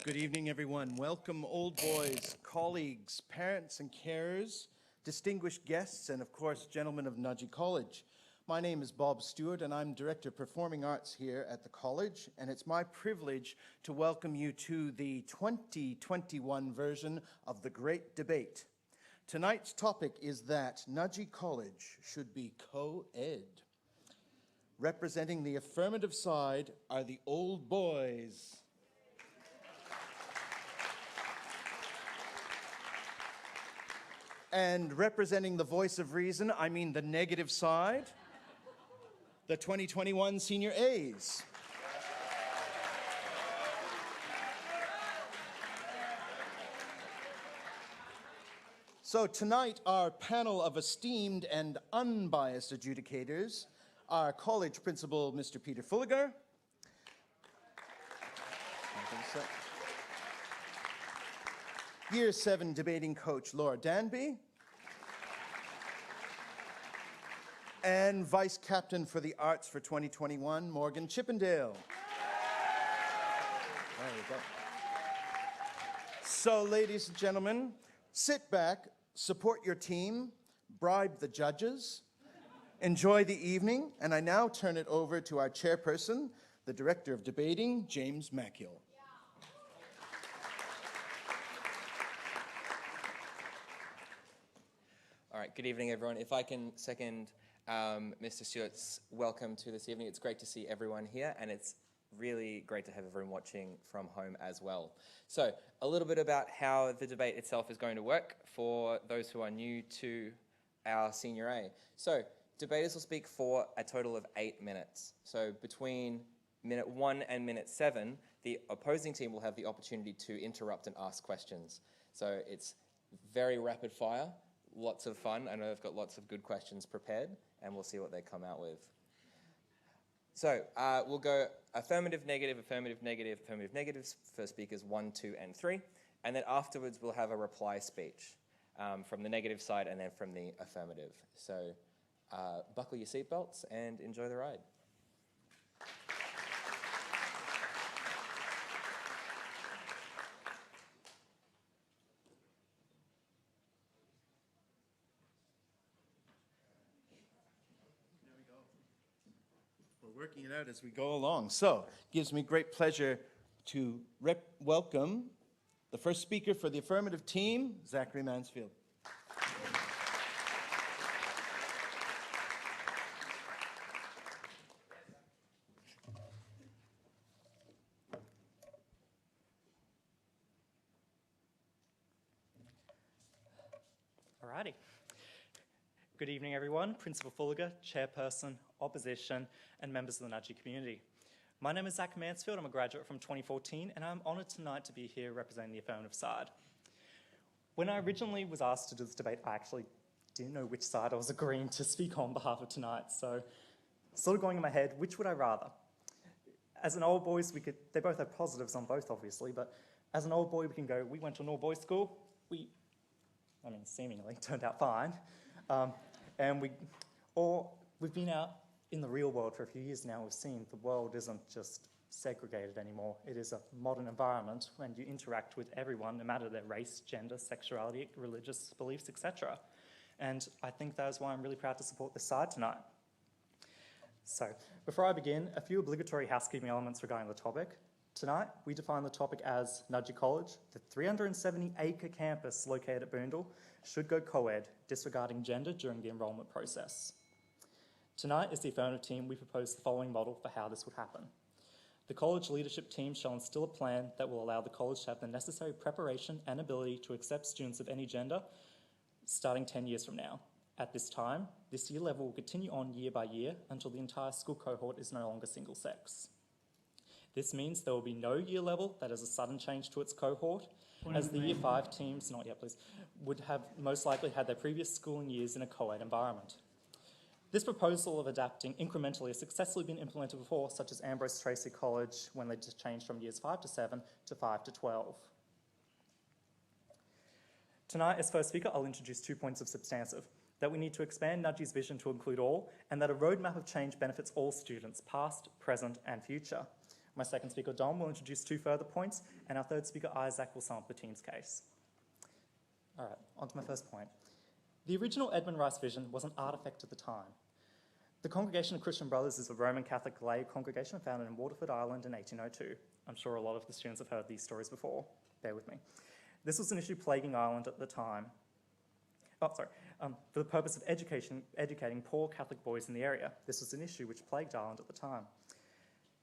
Good evening, everyone. Welcome, old boys, colleagues, parents and carers, distinguished guests, and of course, gentlemen of Nudgee College. My name is Bob Stewart, and I'm Director of Performing Arts here at the college, and it's my privilege to welcome you to the 2021 version of The Great Debate. Tonight's topic is that Nudgee College should be co-ed. Representing the affirmative side are the old boys. And representing the voice of reason, I mean the negative side, the 2021 senior A's. So tonight, our panel of esteemed and unbiased adjudicators are college principal Mr. Peter Fulliger, Year 7 debating coach Laura Danby, and Vice Captain for the Arts for 2021, Morgan Chippendale. There you go. So, ladies and gentlemen, sit back, support your team, bribe the judges, enjoy the evening, and I now turn it over to our chairperson, the Director of Debating, James Mackill. All right, good evening, everyone. If I can second Mr. Stewart's welcome to this evening. It's great to see everyone here, and it's really great to have everyone watching from home as well. So, a little bit about how the debate itself is going to work for those who are new to our Senior A. So, debaters will speak for a total of 8 minutes. So, between minute 1 and minute 7, the opposing team will have the opportunity to interrupt and ask questions. So, it's very rapid fire. Lots of fun. I know they've got lots of good questions prepared, and we'll see what they come out with. So we'll go affirmative, negative, affirmative, negative, affirmative, negatives for speakers 1, 2, and 3. And then afterwards, we'll have a reply speech from the negative side and then from the affirmative. So buckle your seatbelts and enjoy the ride. Working it out as we go along. So, it gives me great pleasure to welcome the first speaker for the affirmative team, Zachary Mansfield. Alrighty. Good evening, everyone. Principal Fulliger, Chairperson, Opposition, and members of the Nudgee community. My name is Zach Mansfield. I'm a graduate from 2014, and I'm honoured tonight to be here representing the affirmative side. When I originally was asked to do this debate, I actually didn't know which side I was agreeing to speak on behalf of tonight, so sort of going in my head, which would I rather? As an old boys, they both have positives on both, obviously, but as an old boy, we can go, we went to an all-boys school, seemingly turned out fine, and we've been out in the real world for a few years now. We've seen the world isn't just segregated anymore. It is a modern environment and you interact with everyone, no matter their race, gender, sexuality, religious beliefs, etc. And I think that is why I'm really proud to support this side tonight. So, before I begin, a few obligatory housekeeping elements regarding the topic. Tonight, we define the topic as Nudgee College, the 370-acre campus located at Boondall, should go co-ed, disregarding gender during the enrolment process. Tonight, as the affirmative team, we propose the following model for how this would happen. The college leadership team shall instill a plan that will allow the college to have the necessary preparation and ability to accept students of any gender starting 10 years from now. At this time, this year level will continue on year by year until the entire school cohort is no longer single sex. This means there will be no year level that has a sudden change to its cohort, as the Year 5 teams, not yet please, would have most likely had their previous schooling years in a co-ed environment. This proposal of adapting incrementally has successfully been implemented before, such as Ambrose Tracy College, when they just changed from years 5 to 7 to 5 to 12. Tonight, as first speaker, I'll introduce 2 points of substantive. That we need to expand Nudgee's vision to include all, and that a roadmap of change benefits all students, past, present, and future. My second speaker, Dom, will introduce 2 further points, and our third speaker, Isaac, will sum up the team's case. All right, on to my first point. The original Edmund Rice vision was an artifact of the time. The Congregation of Christian Brothers is a Roman Catholic lay congregation founded in Waterford, Ireland in 1802. I'm sure a lot of the students have heard these stories before. Bear with me. This was an issue plaguing Ireland at the time. For the purpose of educating poor Catholic boys in the area. This was an issue which plagued Ireland at the time.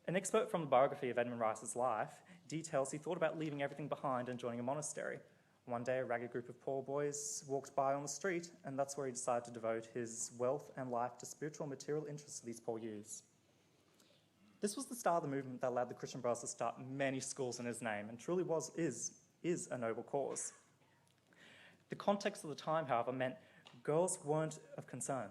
An expert from the biography of Edmund Rice's life details he thought about leaving everything behind and joining a monastery. One day, a ragged group of poor boys walked by on the street, and that's where he decided to devote his wealth and life to spiritual and material interests of these poor youths. This was the start of the movement that allowed the Christian Brothers to start many schools in his name, and truly is a noble cause. The context of the time, however, meant girls weren't of concern.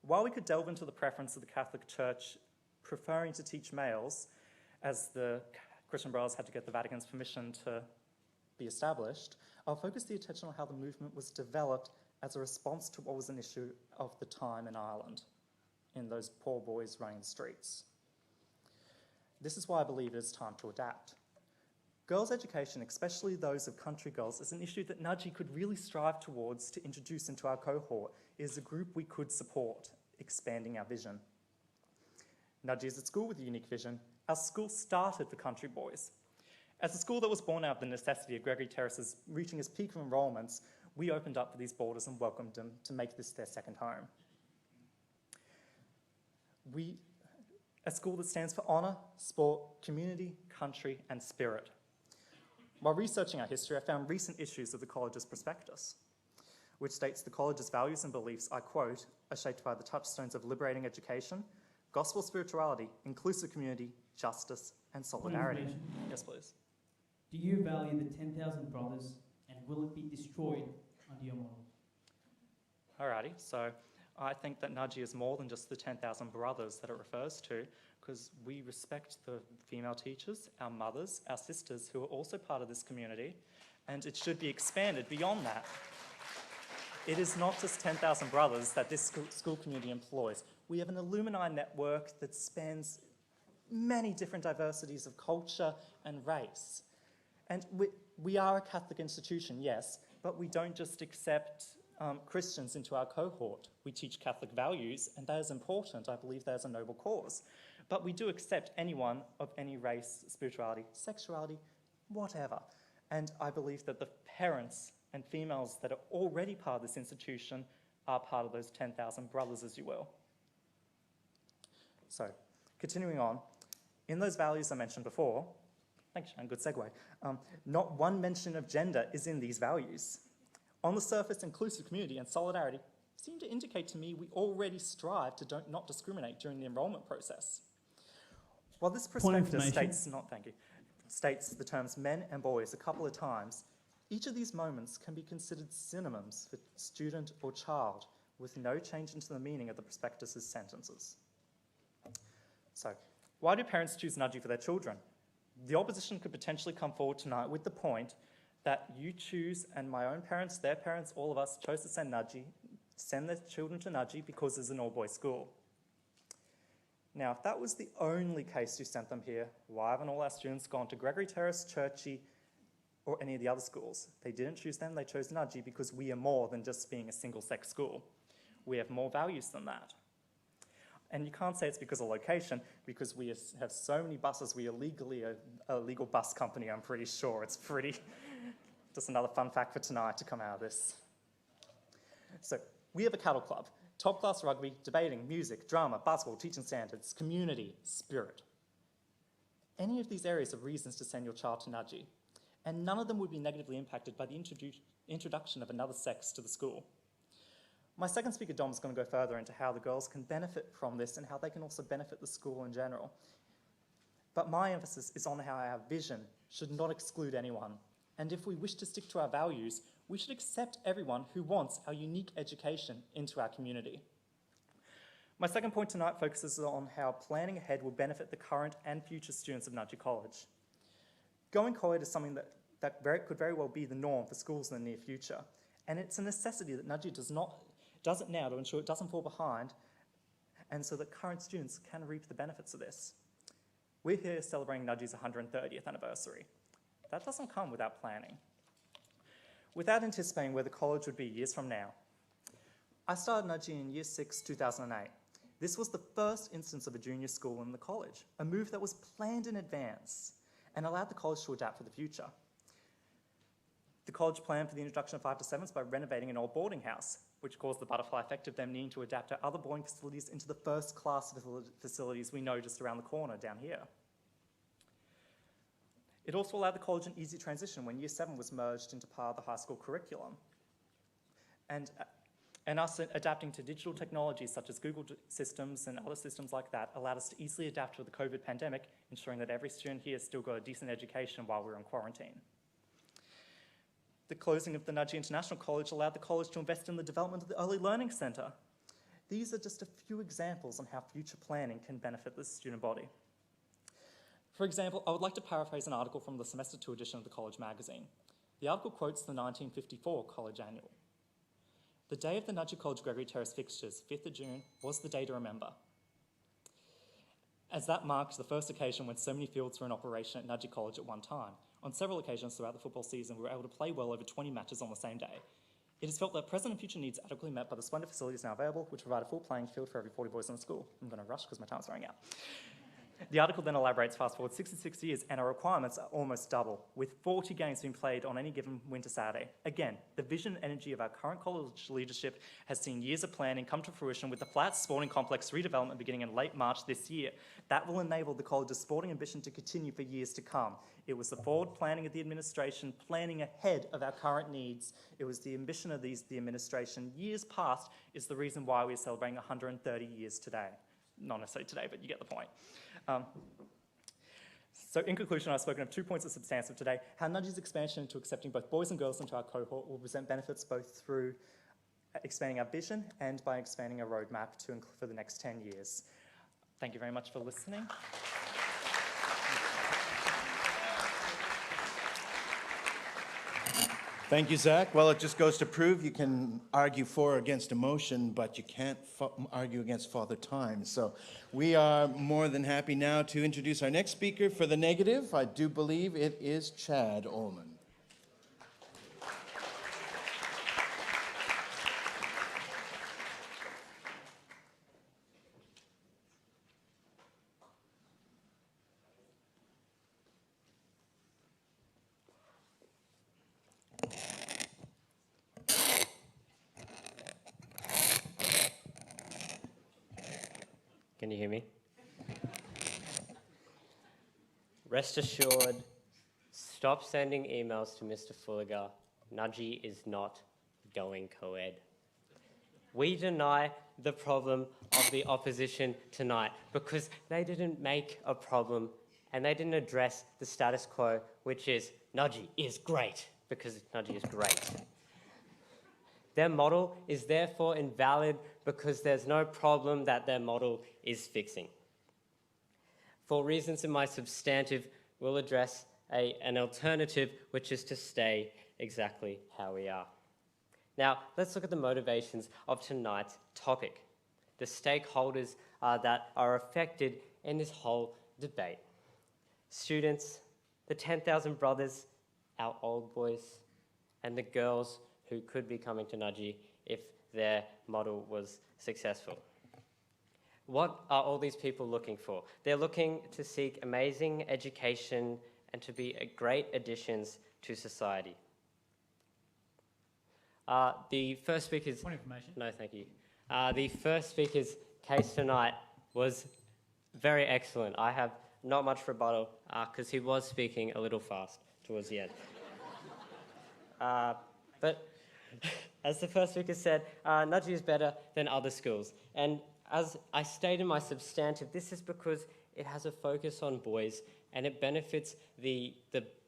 While we could delve into the preference of the Catholic Church preferring to teach males, as the Christian Brothers had to get the Vatican's permission to be established, I'll focus the attention on how the movement was developed as a response to what was an issue of the time in Ireland, in those poor boys running the streets. This is why I believe it is time to adapt. Girls' education, especially those of country girls, is an issue that Nudgee could really strive towards to introduce into our cohort. It is a group we could support, expanding our vision. Nudgee is a school with a unique vision. Our school started for country boys. As a school that was born out of the necessity of Gregory Terrace's reaching its peak of enrolments, we opened up for these boarders and welcomed them to make this their second home. A school that stands for honour, sport, community, country, and spirit. While researching our history, I found recent issues of the college's prospectus, which states the college's values and beliefs, I quote, are shaped by the touchstones of liberating education, gospel spirituality, inclusive community, justice, and solidarity. Yes, please. Do you value the 10,000 brothers, and will it be destroyed under your model? Alrighty, so I think that Nudgee is more than just the 10,000 brothers that it refers to, because we respect the female teachers, our mothers, our sisters, who are also part of this community, and it should be expanded beyond that. It is not just 10,000 brothers that this school community employs. We have an alumni network that spans many different diversities of culture and race. And we are a Catholic institution, yes, but we don't just accept Christians into our cohort. We teach Catholic values, and that is important. I believe that is a noble cause. But we do accept anyone of any race, spirituality, sexuality, whatever. And I believe that the parents and females that are already part of this institution are part of those 10,000 brothers, as you will. So, continuing on, in those values I mentioned before, thanks, Shane, good segue, not one mention of gender is in these values. On the surface, inclusive community and solidarity seem to indicate to me we already strive to not discriminate during the enrolment process. While this prospectus states the terms men and boys a couple of times, each of these moments can be considered synonyms for student or child, with no change into the meaning of the prospectus's sentences. So, why do parents choose Nudgee for their children? The opposition could potentially come forward tonight with the point that you choose, and my own parents, their parents, all of us chose to send their children to Nudgee because it's an all-boys school. Now, if that was the only case you sent them here, why haven't all our students gone to Gregory Terrace, Churchy, or any of the other schools? They didn't choose them, they chose Nudgee because we are more than just being a single-sex school. We have more values than that. And you can't say it's because of location, because we have so many buses. We are legally a legal bus company, I'm pretty sure. It's just another fun fact for tonight to come out of this. So we have a cattle club, top class rugby, debating, music, drama, basketball, teaching standards, community, spirit. Any of these areas are reasons to send your child to Nudgee, and none of them would be negatively impacted by the introduction of another sex to the school. My second speaker, Dom, is going to go further into how the girls can benefit from this and how they can also benefit the school in general. But my emphasis is on how our vision should not exclude anyone. And if we wish to stick to our values, we should accept everyone who wants our unique education into our community. My second point tonight focuses on how planning ahead will benefit the current and future students of Nudgee College. Going co-ed is something that could very well be the norm for schools in the near future. And it's a necessity that Nudgee does it now to ensure it doesn't fall behind, and so that current students can reap the benefits of this. We're here celebrating Nudgee's 130th anniversary. That doesn't come without planning. Without anticipating where the college would be years from now, I started Nudgee in Year 6, 2008. This was the first instance of a junior school in the college, a move that was planned in advance and allowed the college to adapt for the future. The college planned for the introduction of 5 to 7s by renovating an old boarding house, which caused the butterfly effect of them needing to adapt our other boarding facilities into the first-class facilities we know just around the corner down here. It also allowed the college an easy transition when Year 7 was merged into part of the high school curriculum. And us adapting to digital technologies such as Google systems and other systems like that allowed us to easily adapt to the COVID pandemic, ensuring that every student here still got a decent education while we were in quarantine. The closing of the Nudgee International College allowed the college to invest in the development of the Early Learning Centre. These are just a few examples on how future planning can benefit the student body. For example, I would like to paraphrase an article from the Semester 2 edition of the college magazine. The article quotes the 1954 college annual. The day of the Nudgee College Gregory Terrace fixtures, 5th of June, was the day to remember, as that marked the first occasion when so many fields were in operation at Nudgee College at one time. On several occasions throughout the football season, we were able to play well over 20 matches on the same day. It is felt that present and future needs are adequately met by the splendid facilities now available, which provide a full playing field for every 40 boys in the school. I'm going to rush because my time's running out. The article then elaborates fast forward 66 years and our requirements are almost double, with 40 games being played on any given winter Saturday. Again, the vision and energy of our current college leadership has seen years of planning come to fruition with the Flats Sporting Complex redevelopment beginning in late March this year. That will enable the college's sporting ambition to continue for years to come. It was the forward planning of the administration, planning ahead of our current needs. It was the ambition of the administration years past is the reason why we're celebrating 130 years today. Not necessarily today, but you get the point. So in conclusion, I've spoken of 2 points of substance of today. How Nudgee's expansion into accepting both boys and girls into our cohort will present benefits both through expanding our vision and by expanding our roadmap for the next 10 years. Thank you very much for listening. Thank you, Zach. Well, it just goes to prove you can argue for or against a motion, but you can't argue against Father Time. So we are more than happy now to introduce our next speaker for the negative. I do believe it is Chad Ullman. Can you hear me? Rest assured, stop sending emails to Mr. Fulliger. Nudgee is not going co-ed. We deny the problem of the opposition tonight because they didn't make a problem and they didn't address the status quo, which is Nudgee is great, because Nudgee is great. Their model is therefore invalid because there's no problem that their model is fixing. For reasons in my substantive, we'll address an alternative, which is to stay exactly how we are. Now, let's look at the motivations of tonight's topic, the stakeholders that are affected in this whole debate. Students, the 10,000 brothers, our old boys, and the girls who could be coming to Nudgee if their model was successful. What are all these people looking for? They're looking to seek amazing education and to be great additions to society. The first speaker's... Point of information. No, thank you. The first speaker's case tonight was very excellent. I have not much rebuttal because he was speaking a little fast towards the end. But as the first speaker said, Nudgee is better than other schools. And as I stated in my substantive, this is because it has a focus on boys and it benefits the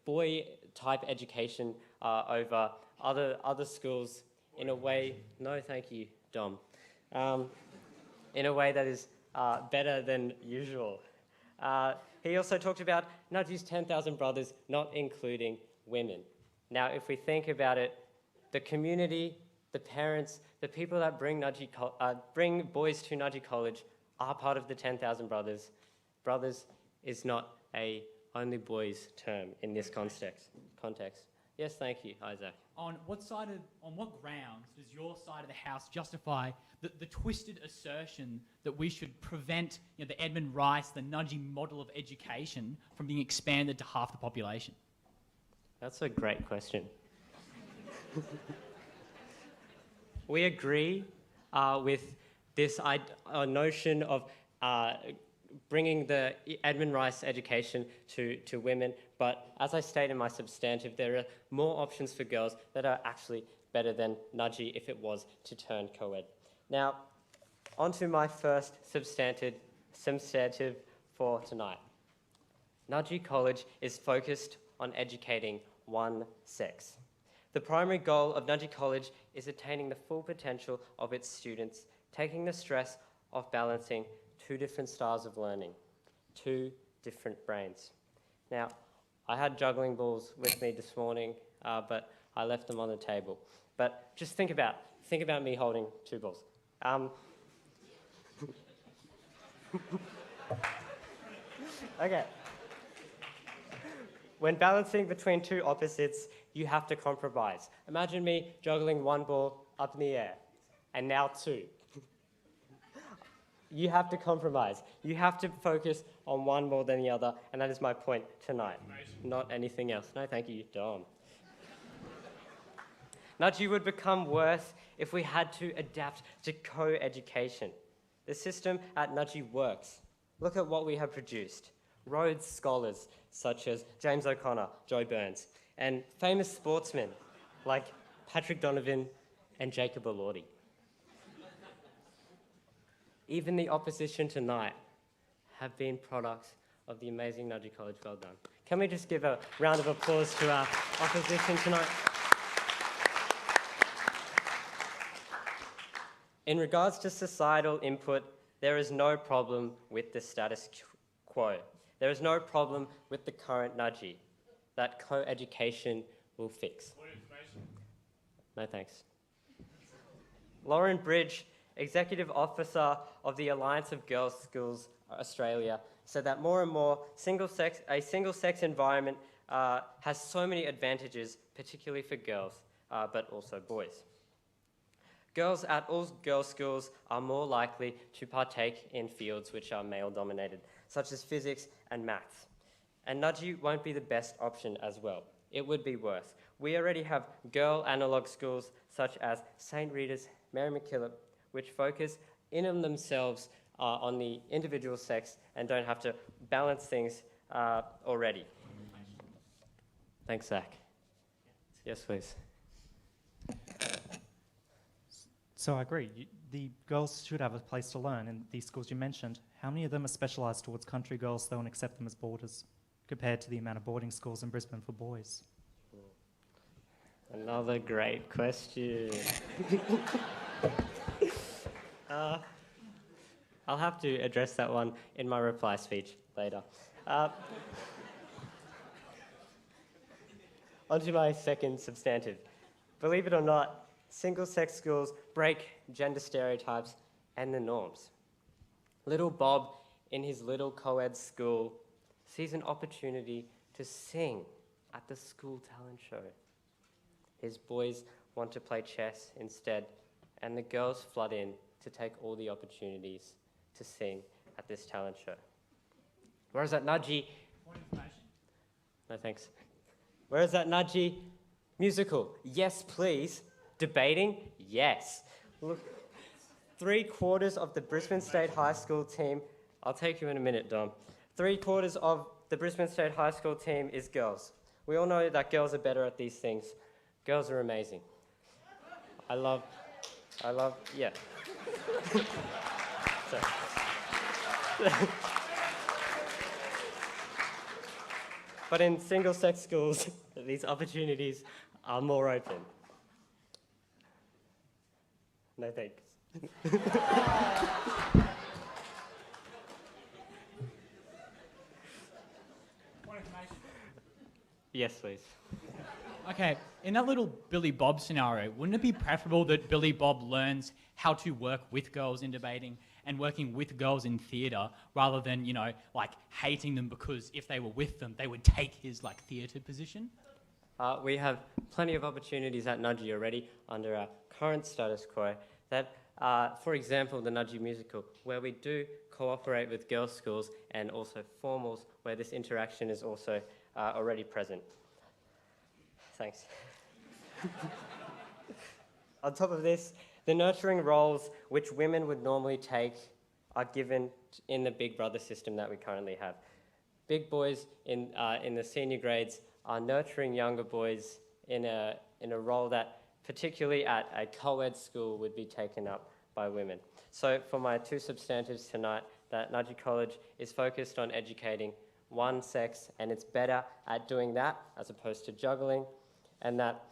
boy-type education over other schools in a way... No, thank you, Dom. In a way that is better than usual. He also talked about Nudgee's 10,000 brothers, not including women. Now, if we think about it, the community, the parents, the people that bring boys to Nudgee College are part of the 10,000 brothers. Brothers, is not a only boys term in this context. Yes, thank you, Isaac. On what grounds does your side of the house justify the twisted assertion that we should prevent the Edmund Rice, the Nudgee model of education from being expanded to half the population? That's a great question. We agree with this notion of bringing the Edmund Rice education to women, but as I state in my substantive, there are more options for girls that are actually better than Nudgee if it was to turn co-ed. Now, on to my first substantive for tonight. Nudgee College is focused on educating one sex. The primary goal of Nudgee College is attaining the full potential of its students, taking the stress of balancing two different styles of learning, two different brains. Now, I had juggling balls with me this morning, but I left them on the table. But just think about me holding two balls. Okay. When balancing between two opposites, you have to compromise. Imagine me juggling one ball up in the air, and now two. You have to compromise. You have to focus on one more than the other, and that is my point tonight. Not anything else. No, thank you, Dom. Nudgee would become worse if we had to adapt to co-education. The system at Nudgee works. Look at what we have produced. Rhodes Scholars, such as James O'Connor, Joe Burns, and famous sportsmen like Patrick Donovan and Jacob Elordi. Even the opposition tonight have been products of the amazing Nudgee College. Well done. Can we just give a round of applause to our opposition tonight? In regards to societal input, there is no problem with the status quo. There is no problem with the current Nudgee that co-education will fix. No thanks. Lauren Bridge, Executive Officer of the Alliance of Girls' Schools Australia, said that more and more a single-sex environment has so many advantages, particularly for girls, but also boys. Girls at all girls' schools are more likely to partake in fields which are male-dominated, such as physics and maths. And Nudgee won't be the best option as well. It would be worse. We already have girl analogue schools such as St. Rita's, Mary MacKillop, which focus in on themselves on the individual sex and don't have to balance things already. Thanks, Zach. Yes, please. So I agree. The girls should have a place to learn in these schools you mentioned. How many of them are specialised towards country girls, though, and accept them as boarders, compared to the amount of boarding schools in Brisbane for boys? Another great question. I'll have to address that one in my reply speech later. On to my second substantive. Believe it or not, single-sex schools break gender stereotypes and the norms. Little Bob, in his little co-ed school, sees an opportunity to sing at the school talent show. His boys want to play chess instead, and the girls flood in to take all the opportunities to sing at this talent show. Whereas at Nudgee... Point information. No, thanks. Whereas at Nudgee, musical, yes, please. Debating, yes. Look, 3/4 of the Brisbane State High School team... I'll take you in a minute, Dom. 3/4 of the Brisbane State High School team is girls. We all know that girls are better at these things. Girls are amazing. I love, yeah. But in single-sex schools, these opportunities are more open. No thanks. Point information. Yes, please. Okay, in that little Billy Bob scenario, wouldn't it be preferable that Billy Bob learns how to work with girls in debating and working with girls in theatre rather than, you know, like hating them because if they were with them, they would take his like theatre position? We have plenty of opportunities at Nudgee already under our current status quo that, for example, the Nudgee musical, where we do cooperate with girls' schools and also formals, where this interaction is also already present. Thanks. On top of this, the nurturing roles which women would normally take are given in the Big Brother system that we currently have. Big boys in the senior grades are nurturing younger boys in a role that, particularly at a co-ed school, would be taken up by women. So for my two substantives tonight, that Nudgee College is focused on educating one sex, and it's better at doing that as opposed to juggling, and that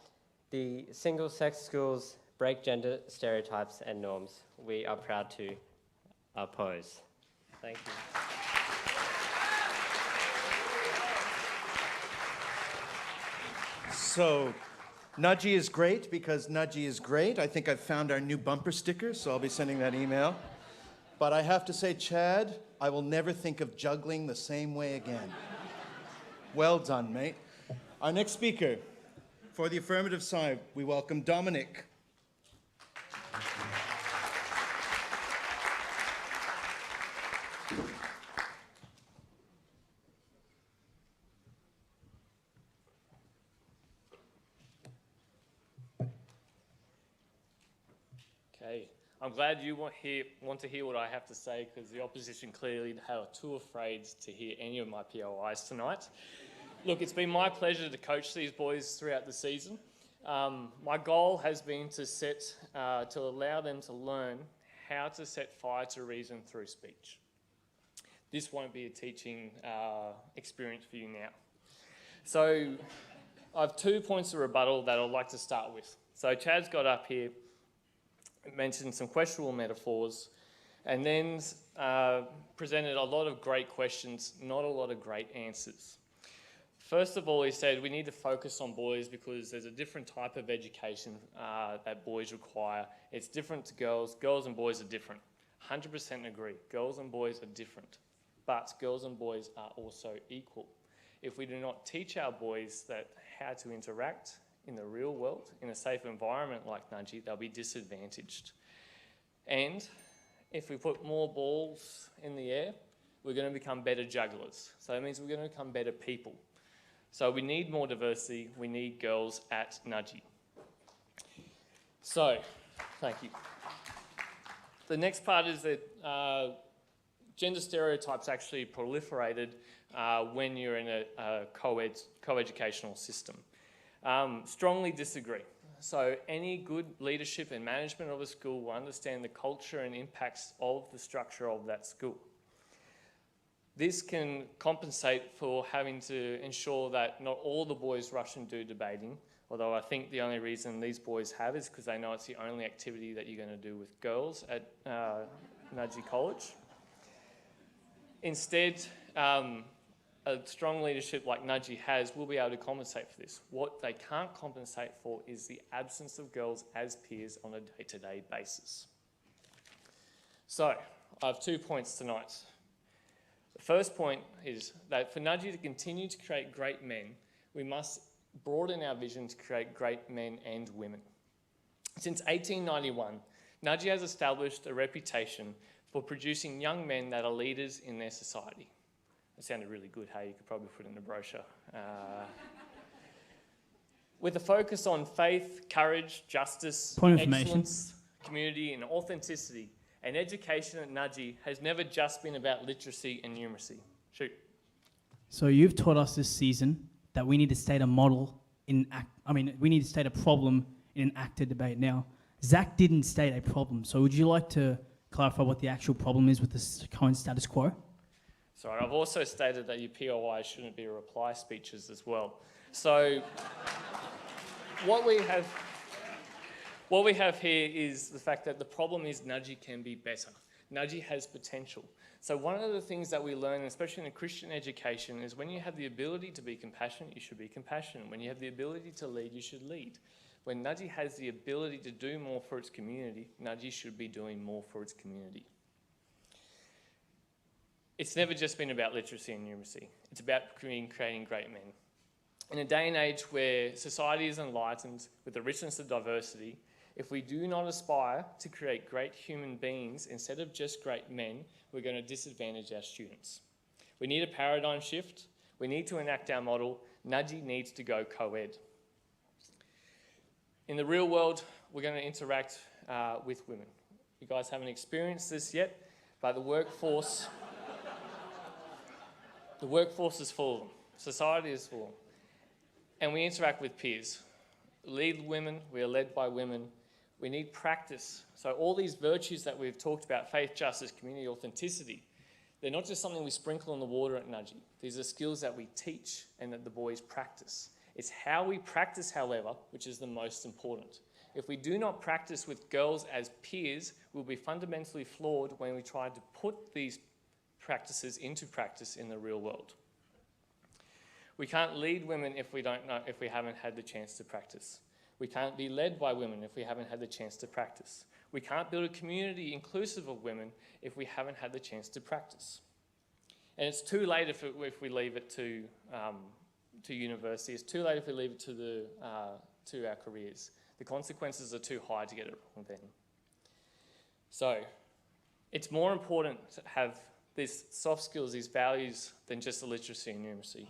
the single-sex schools break gender stereotypes and norms. We are proud to oppose. Thank you. So, Nudgee is great because Nudgee is great. I think I've found our new bumper sticker, so I'll be sending that email. But I have to say, Chad, I will never think of juggling the same way again. Well done, mate. Our next speaker, for the affirmative side, we welcome Dominic. Okay, I'm glad you want to hear what I have to say, because the opposition clearly are too afraid to hear any of my POIs tonight. Look, it's been my pleasure to coach these boys throughout the season. My goal has been to allow them to learn how to set fire to reason through speech. This won't be a teaching experience for you now. So I have 2 points of rebuttal that I'd like to start with. So Chad's got up here, mentioned some questionable metaphors, and then presented a lot of great questions, not a lot of great answers. First of all, he said we need to focus on boys because there's a different type of education that boys require. It's different to girls. Girls and boys are different. 100% agree. Girls and boys are different. But girls and boys are also equal. If we do not teach our boys how to interact in the real world, in a safe environment like Nudgee, they'll be disadvantaged. And if we put more balls in the air, we're going to become better jugglers. So that means we're going to become better people. So we need more diversity. We need girls at Nudgee. So, thank you. The next part is that gender stereotypes actually proliferated when you're in a co-educational system. Strongly disagree. So any good leadership and management of a school will understand the culture and impacts of the structure of that school. This can compensate for having to ensure that not all the boys rush and do debating, although I think the only reason these boys have is because they know it's the only activity that you're going to do with girls at Nudgee College. Instead, a strong leadership like Nudgee has will be able to compensate for this. What they can't compensate for is the absence of girls as peers on a day-to-day basis. So, I have 2 points tonight. The first point is that for Nudgee to continue to create great men, we must broaden our vision to create great men and women. Since 1891, Nudgee has established a reputation for producing young men that are leaders in their society. That sounded really good, hey? You could probably put it in a brochure. With a focus on faith, courage, justice, excellence, community, and authenticity, and education at Nudgee has never just been about literacy and numeracy. Shoot. So you've taught us this season that we need to state a model we need to state a problem in an acted debate. Now, Zach didn't state a problem, so would you like to clarify what the actual problem is with the current status quo? Sorry, I've also stated that your POI shouldn't be reply speeches as well. So what we have here is the fact that the problem is Nudgee can be better. Nudgee has potential. So one of the things that we learn, especially in a Christian education, is when you have the ability to be compassionate, you should be compassionate. When you have the ability to lead, you should lead. When Nudgee has the ability to do more for its community, Nudgee should be doing more for its community. it's never just been about literacy and numeracy. It's about creating great men. In a day and age where society is enlightened with the richness of diversity, if we do not aspire to create great human beings instead of just great men, we're going to disadvantage our students. We need a paradigm shift. We need to enact our model. Nudgee needs to go co-ed. In the real world, we're going to interact with women. You guys haven't experienced this yet, but the workforce is full of them. Society is full of them. And we interact with peers. Lead women, we are led by women. We need practice. So all these virtues that we've talked about, faith, justice, community, authenticity, they're not just something we sprinkle in the water at Nudgee. These are skills that we teach and that the boys practice. It's how we practice, however, which is the most important. If we do not practice with girls as peers, we'll be fundamentally flawed when we try to put these practices into practice in the real world. We can't lead women if we haven't had the chance to practice. We can't be led by women if we haven't had the chance to practice. We can't build a community inclusive of women if we haven't had the chance to practice. And it's too late if we leave it to university. It's too late if we leave it to our careers. The consequences are too high to get it wrong then. So it's more important to have these soft skills, these values, than just the literacy and numeracy.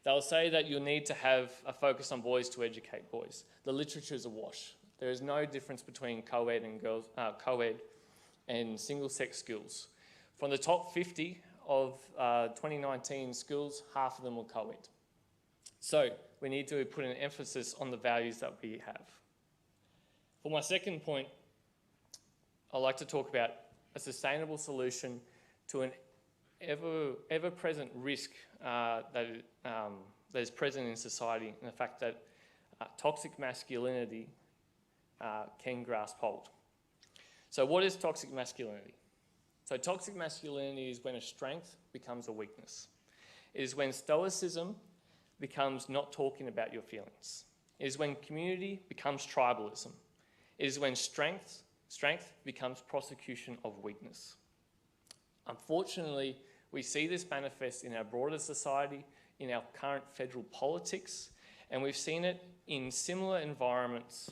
They'll say that you'll need to have a focus on boys to educate boys. The literature is awash. There is no difference between co-ed and co-ed and single-sex schools. From the top 50 of 2019 schools, half of them were co-ed. So we need to put an emphasis on the values that we have. For my second point, I'd like to talk about a sustainable solution to an ever-present risk that is present in society, and the fact that toxic masculinity can grasp hold. So what is toxic masculinity? So toxic masculinity is when a strength becomes a weakness. It is when stoicism becomes not talking about your feelings. It is when community becomes tribalism. It is when strength becomes prosecution of weakness. Unfortunately, we see this manifest in our broader society, in our current federal politics, and we've seen it in similar environments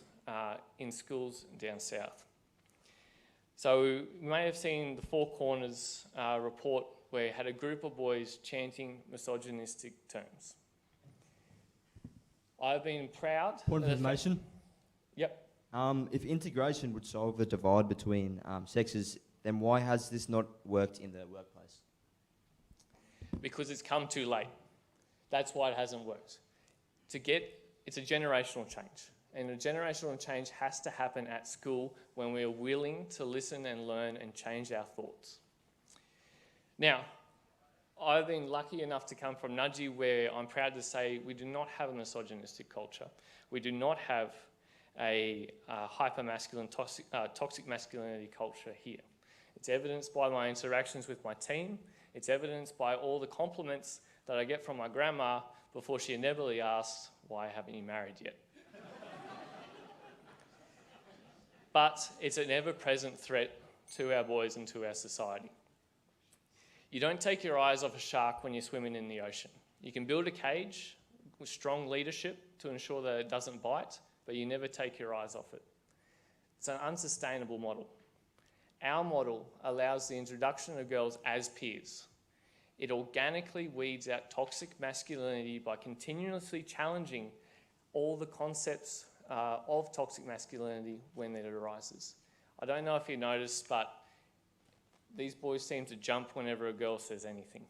in schools down south. So you may have seen the Four Corners report where it had a group of boys chanting misogynistic terms. I've been proud... Point of information. Yep. If integration would solve the divide between sexes, then why has this not worked in the workplace? Because it's come too late. That's why it hasn't worked. It's a generational change. And a generational change has to happen at school when we're willing to listen and learn and change our thoughts. Now, I've been lucky enough to come from Nudgee, where I'm proud to say we do not have a misogynistic culture. We do not have a hyper-masculine, toxic masculinity culture here. It's evidenced by my interactions with my team. It's evidenced by all the compliments that I get from my grandma before she inevitably asks, "Why haven't you married yet?" But it's an ever-present threat to our boys and to our society. You don't take your eyes off a shark when you're swimming in the ocean. You can build a cage with strong leadership to ensure that it doesn't bite, but you never take your eyes off it. It's an unsustainable model. Our model allows the introduction of girls as peers. It organically weeds out toxic masculinity by continuously challenging all the concepts of toxic masculinity when it arises. I don't know if you noticed, but these boys seem to jump whenever a girl says anything.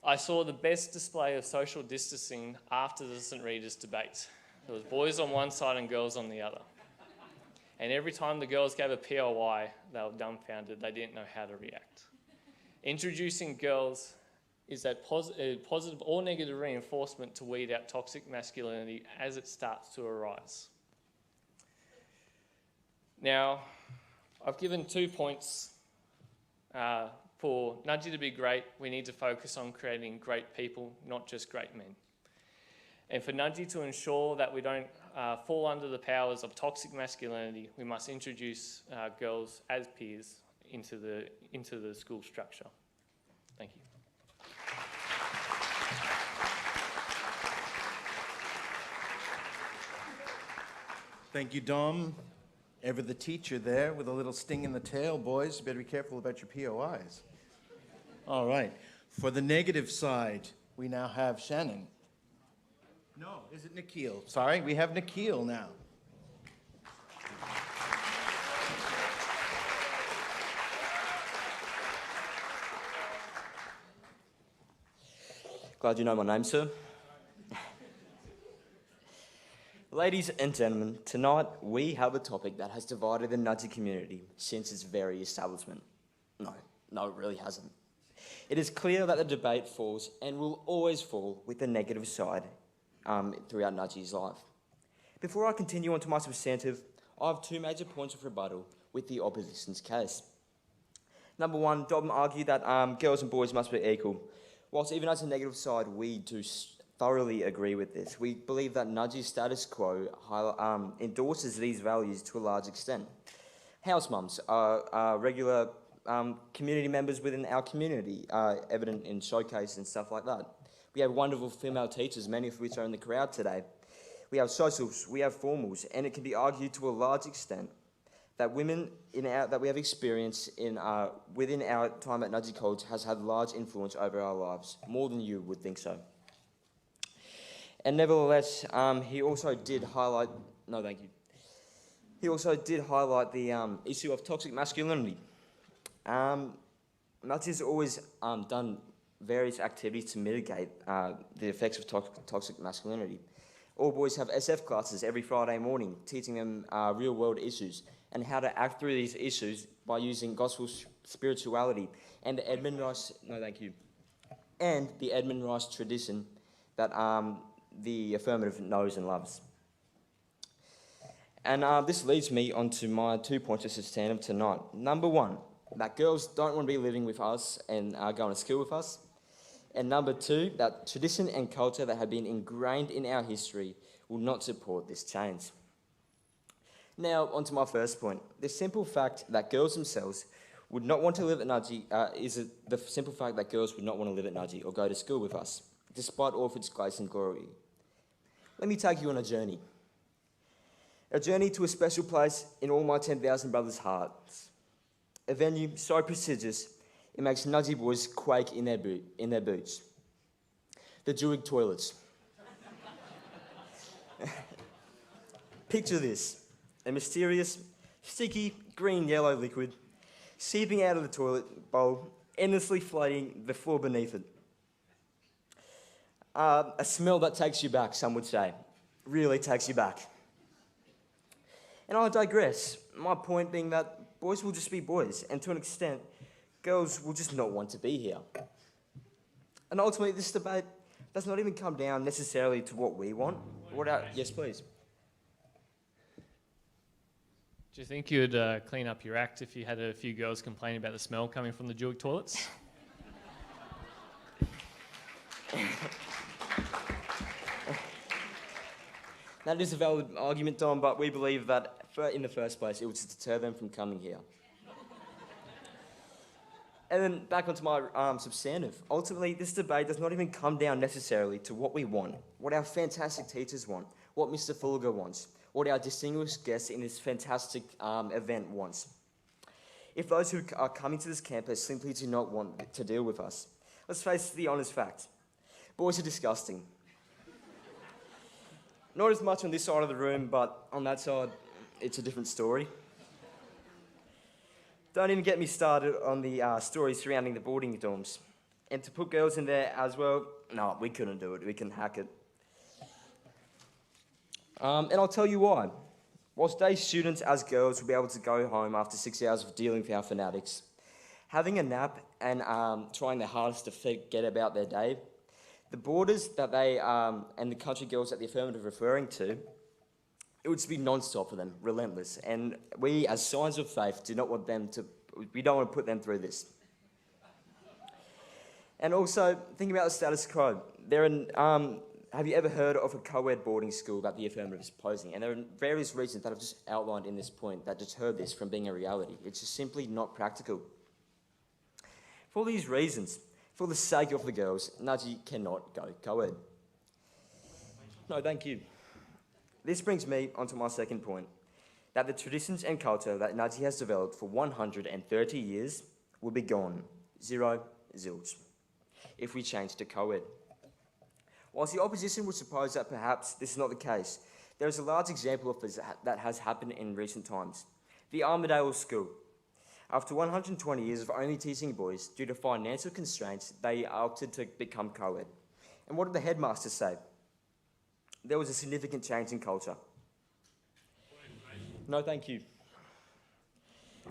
I saw the best display of social distancing after the St. Rita's debate. There was boys on one side and girls on the other. And every time the girls gave a POI, they were dumbfounded. They didn't know how to react. Introducing girls is that positive or negative reinforcement to weed out toxic masculinity as it starts to arise. Now, I've given 2 points. For Nudgee to be great, we need to focus on creating great people, not just great men. And for Nudgee to ensure that we don't fall under the powers of toxic masculinity, we must introduce girls as peers into the school structure. Thank you. Thank you, Dom. Ever the teacher there with a little sting in the tail, boys. You better be careful about your POIs. All right. For the negative side, we now have Shannon. No, is it Nikhil? Sorry, we have Nikhil now. Glad you know my name, sir. Ladies and gentlemen, tonight we have a topic that has divided the Nudgee community since its very establishment. No, it really hasn't. It is clear that the debate falls and will always fall with the negative side throughout Nudgee's life. Before I continue on to my substantive, I have two major points of rebuttal with the opposition's case. Number one, Dom argued that girls and boys must be equal. Whilst even as a negative side, we do thoroughly agree with this. We believe that Nudgee's status quo endorses these values to a large extent. House mums are regular community members within our community, evident in showcase and stuff like that. We have wonderful female teachers, many of which are in the crowd today. We have socials, we have formals, and it can be argued to a large extent that women that we have experienced within our time at Nudgee College has had large influence over our lives, more than you would think so. And nevertheless, he also did highlight the issue of toxic masculinity. Nudgee has always done various activities to mitigate the effects of toxic masculinity. All boys have SF classes every Friday morning, teaching them real-world issues and how to act through these issues by using gospel spirituality and the Edmund Rice tradition that the Affirmative knows and loves. And this leads me on to my 2 points of substantive tonight. Number one, that girls don't want to be living with us and going to school with us. And number two, that tradition and culture that have been ingrained in our history will not support this change. Now, on to my first point. The simple fact that girls themselves would not want to live at Nudgee the simple fact that girls would not want to live at Nudgee or go to school with us, despite all of its grace and glory. Let me take you on a journey. A journey to a special place in all my 10,000 brothers' hearts. A venue so prestigious, it makes Nudgee boys quake in their boots. The Jewig toilets. Picture this. A mysterious, sticky, green-yellow liquid seeping out of the toilet bowl, endlessly flooding the floor beneath it. A smell that takes you back, some would say. Really takes you back. And I digress. My point being that boys will just be boys, and to an extent, girls will just not want to be here. And ultimately, this debate does not even come down necessarily to what we want. Yes, please. Do you think you'd clean up your act if you had a few girls complaining about the smell coming from the Jewig toilets? That is a valid argument, Dom, but we believe that in the first place, it would deter them from coming here. And then back onto my substantive. Ultimately, this debate does not even come down necessarily to what we want, what our fantastic teachers want, what Mr. Fulger wants, what our distinguished guests in this fantastic event wants. If those who are coming to this campus simply do not want to deal with us, let's face the honest fact. Boys are disgusting. Not as much on this side of the room, but on that side, it's a different story. Don't even get me started on the stories surrounding the boarding dorms. And to put girls in there as well, no, we couldn't do it. We can hack it. And I'll tell you why. Whilst day students as girls will be able to go home after 6 hours of dealing with our fanatics, having a nap and trying their hardest to forget about their day, the boarders that they and the country girls that the Affirmative are referring to, it would just be non-stop for them, relentless. And we, as signs of faith, we don't want to put them through this. And also, think about the status quo. Have you ever heard of a co-ed boarding school that the Affirmative is proposing? And there are various reasons that I've just outlined in this point that deter this from being a reality. It's just simply not practical. For these reasons, For the sake of the girls, Nudgee cannot go co-ed. No, thank you. This brings me onto my second point, that the traditions and culture that Nudgee has developed for 130 years will be gone, zero, zilch, if we change to co-ed. Whilst the opposition would suppose that perhaps this is not the case, there is a large example of this that has happened in recent times. The Armadale School. After 120 years of only teaching boys, due to financial constraints, they opted to become co-ed. And what did the headmaster say? There was a significant change in culture. No, thank you.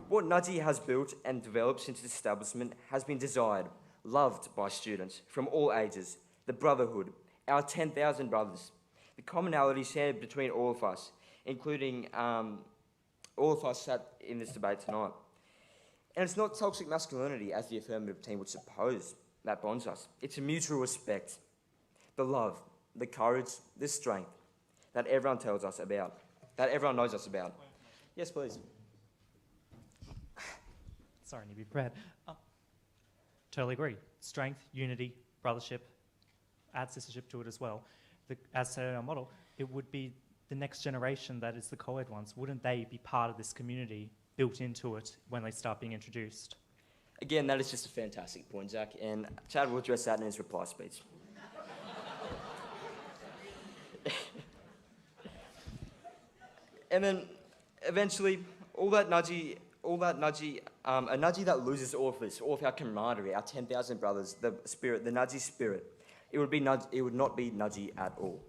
What Nudgee has built and developed since its establishment has been desired, loved by students from all ages. The brotherhood, our 10,000 brothers, the commonality shared between all of us, including all of us sat in this debate tonight. And it's not toxic masculinity, as the affirmative team would suppose, that bonds us. It's a mutual respect, the love, the courage, the strength that everyone tells us about, that everyone knows us about. Yes, please. Sorry, Nibby, Brad. Totally agree. Strength, unity, brothership, add sistership to it as well. As stated in our model, it would be the next generation that is the co-ed ones. Wouldn't they be part of this community built into it when they start being introduced? Again, that is just a fantastic point, Zach, and Chad will address that in his reply speech. And then, eventually, a Nudgee that loses all of this, all of our camaraderie, our 10,000 brothers, the spirit, the Nudgee spirit, it would not be Nudgee at all.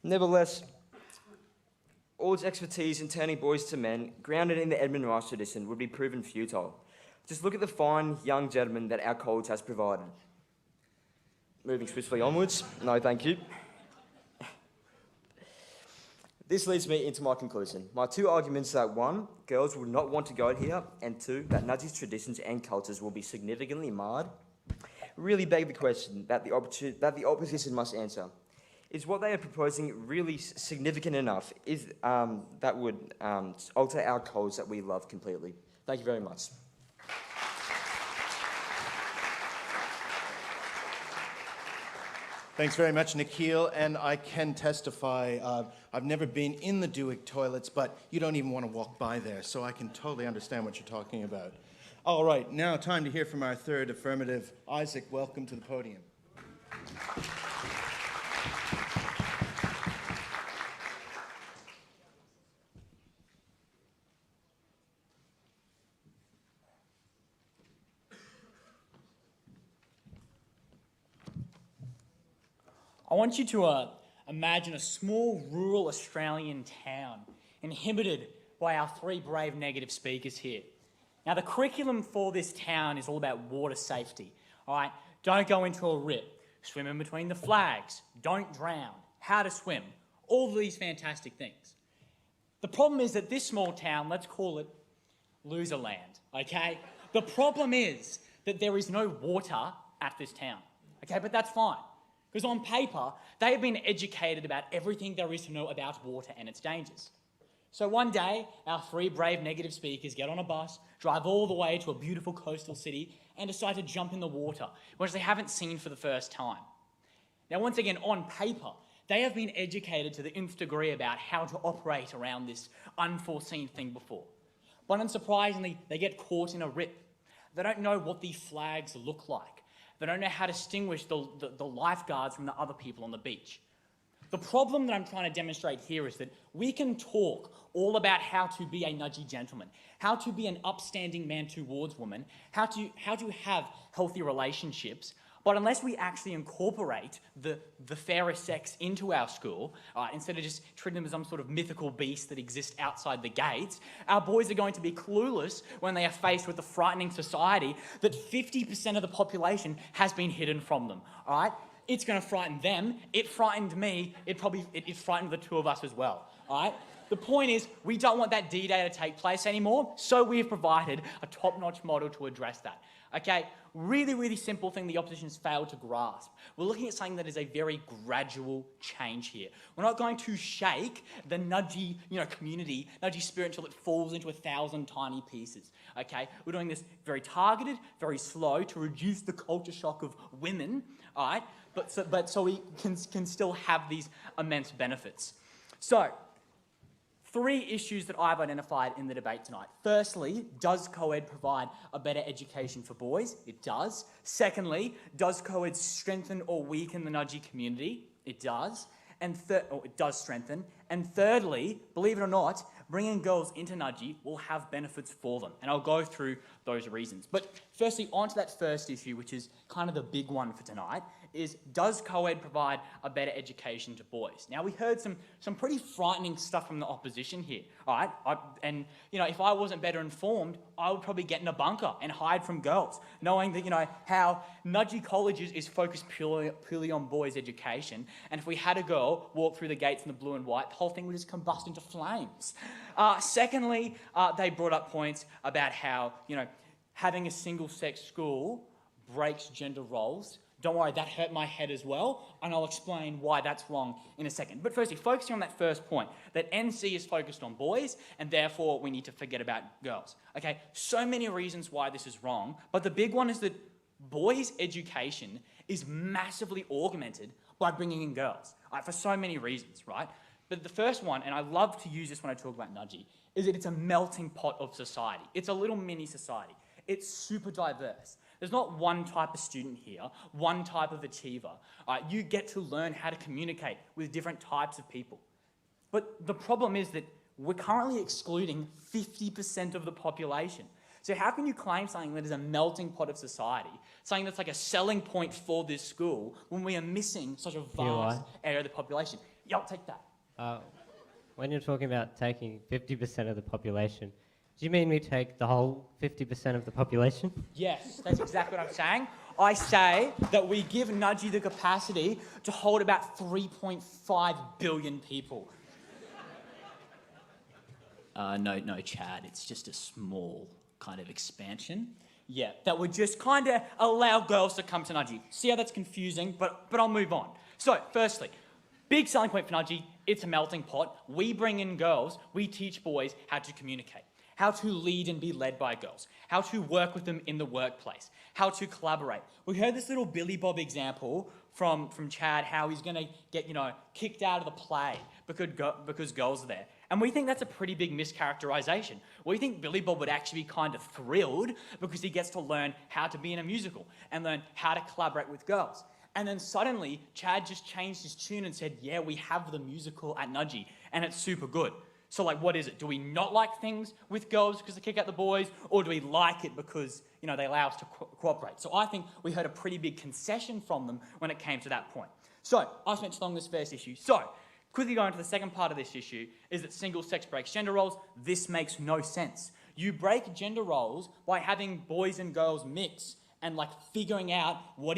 Nevertheless, all its expertise in turning boys to men, grounded in the Edmund Rice tradition, would be proven futile. Just look at the fine young gentlemen that our college has provided. Moving swiftly onwards. No, thank you. This leads me into my conclusion. My two arguments are: one, girls would not want to go here, and two, that Nudgee's traditions and cultures will be significantly marred, really beg the question that the opposition must answer. Is what they are proposing really significant enough that would alter our college that we love completely? Thank you very much. Thanks very much, Nikhil, and I can testify, I've never been in the Dewick toilets, but you don't even want to walk by there, so I can totally understand what you're talking about. All right, now time to hear from our third affirmative. Isaac, welcome to the podium. I want you to imagine a small rural Australian town inhabited by our three brave negative speakers here. Now, the curriculum for this town is all about water safety, all right? Don't go into a rip, swim in between the flags, don't drown, how to swim, all of these fantastic things. The problem is that this small town, let's call it Loserland, okay? The problem is that there is no water at this town, okay? But that's fine. Because on paper, they have been educated about everything there is to know about water and its dangers. So one day, our three brave negative speakers get on a bus, drive all the way to a beautiful coastal city, and decide to jump in the water, which they haven't seen for the first time. Now, once again, on paper, they have been educated to the nth degree about how to operate around this unforeseen thing before. But unsurprisingly, they get caught in a rip. They don't know what the flags look like. They don't know how to distinguish the lifeguards from the other people on the beach. The problem that I'm trying to demonstrate here is that we can talk all about how to be a Nudgee gentleman, how to be an upstanding man towards women, how to have healthy relationships, but unless we actually incorporate the fairer sex into our school, instead of just treating them as some sort of mythical beast that exists outside the gates, our boys are going to be clueless when they are faced with the frightening society that 50% of the population has been hidden from them, all right? It's going to frighten them. It frightened me. It frightened the two of us as well, all right? The point is, we don't want that D-Day to take place anymore, so we have provided a top-notch model to address that. Okay, really, really simple thing the opposition has failed to grasp. We're looking at something that is a very gradual change here. We're not going to shake the Nudgee, community, Nudgee spirit until it falls into 1,000 tiny pieces. Okay, we're doing this very targeted, very slow to reduce the culture shock of women. All right, but so we can still have these immense benefits. So, 3 issues that I've identified in the debate tonight. Firstly, does co-ed provide a better education for boys? It does. Secondly, does co-ed strengthen or weaken the Nudgee community? It does. It does strengthen. And thirdly, believe it or not, bringing girls into Nudgee will have benefits for them. And I'll go through those reasons. But firstly, on to that first issue, which is kind of the big one for tonight, is does co-ed provide a better education to boys? Now, we heard some pretty frightening stuff from the opposition here, all right? If I wasn't better informed, I would probably get in a bunker and hide from girls, knowing that, how Nudgee College is focused purely on boys' education, and if we had a girl walk through the gates in the blue and white, the whole thing would just combust into flames. Secondly, they brought up points about how, having a single-sex school breaks gender roles. Don't worry, that hurt my head as well, and I'll explain why that's wrong in a second. But firstly, focusing on that first point, that NC is focused on boys, and therefore we need to forget about girls. Okay, so many reasons why this is wrong, but the big one is that boys' education is massively augmented by bringing in girls, for so many reasons, right? But the first one, and I love to use this when I talk about Nudgee, is that it's a melting pot of society. It's a little mini society. It's super diverse. There's not one type of student here, one type of achiever. You get to learn how to communicate with different types of people. But the problem is that we're currently excluding 50% of the population. So how can you claim something that is a melting pot of society, something that's like a selling point for this school, when we are missing such a vast area of the population? Yeah, I'll take that. When you're talking about taking 50% of the population, do you mean we take the whole 50% of the population? Yes, that's exactly what I'm saying. I say that we give Nudgee the capacity to hold about 3.5 billion people. No, Chad, it's just a small kind of expansion. Yeah, that would just kind of allow girls to come to Nudgee. See how that's confusing, but I'll move on. So, firstly, big selling point for Nudgee, it's a melting pot. We bring in girls, we teach boys how to communicate, how to lead and be led by girls, how to work with them in the workplace, how to collaborate. We heard this little Billy Bob example from Chad, how he's going to get, kicked out of the play because girls are there. And we think that's a pretty big mischaracterization. We think Billy Bob would actually be kind of thrilled because he gets to learn how to be in a musical and learn how to collaborate with girls. And then suddenly, Chad just changed his tune and said, yeah, we have the musical at Nudgee, and it's super good. So, what is it? Do we not like things with girls because they kick out the boys, or do we like it because, they allow us to cooperate? So I think we heard a pretty big concession from them when it came to that point. So, I've spent too long on this first issue. So, quickly going to the second part of this issue is that single sex breaks gender roles. This makes no sense. You break gender roles by having boys and girls mix and figuring out what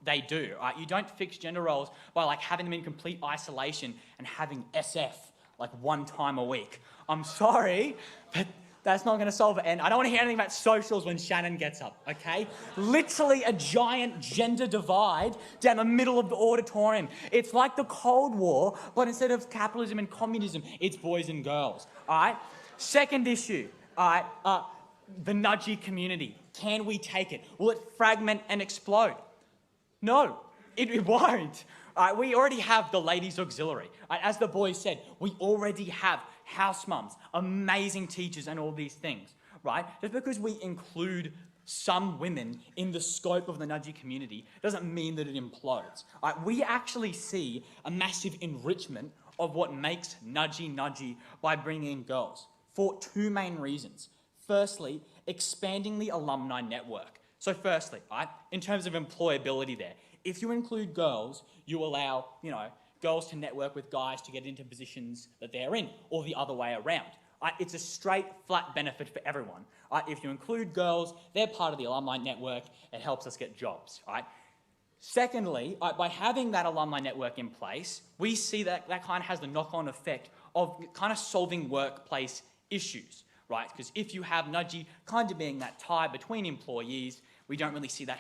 they do. Right? You don't fix gender roles by having them in complete isolation and having SF one time a week. I'm sorry, but that's not going to solve it. And I don't want to hear anything about socials when Shannon gets up, okay? Literally a giant gender divide down the middle of the auditorium. It's like the Cold War, but instead of capitalism and communism, it's boys and girls, all right? Second issue, all right, the Nudgee community. Can we take it? Will it fragment and explode? No, it won't. We already have the ladies' auxiliary. As the boys said, we already have house mums, amazing teachers, and all these things, right? Just because we include some women in the scope of the Nudgee community doesn't mean that it implodes. We actually see a massive enrichment of what makes Nudgee by bringing in girls for 2 main reasons. Firstly, expanding the alumni network. So firstly, in terms of employability there, if you include girls, you allow, girls to network with guys to get into positions that they're in, or the other way around. It's a straight, flat benefit for everyone. If you include girls, they're part of the alumni network, it helps us get jobs, right? Secondly, by having that alumni network in place, we see that kind of has the knock-on effect of kind of solving workplace issues, right? Because if you have Nudgee kind of being that tie between employees, we don't really see that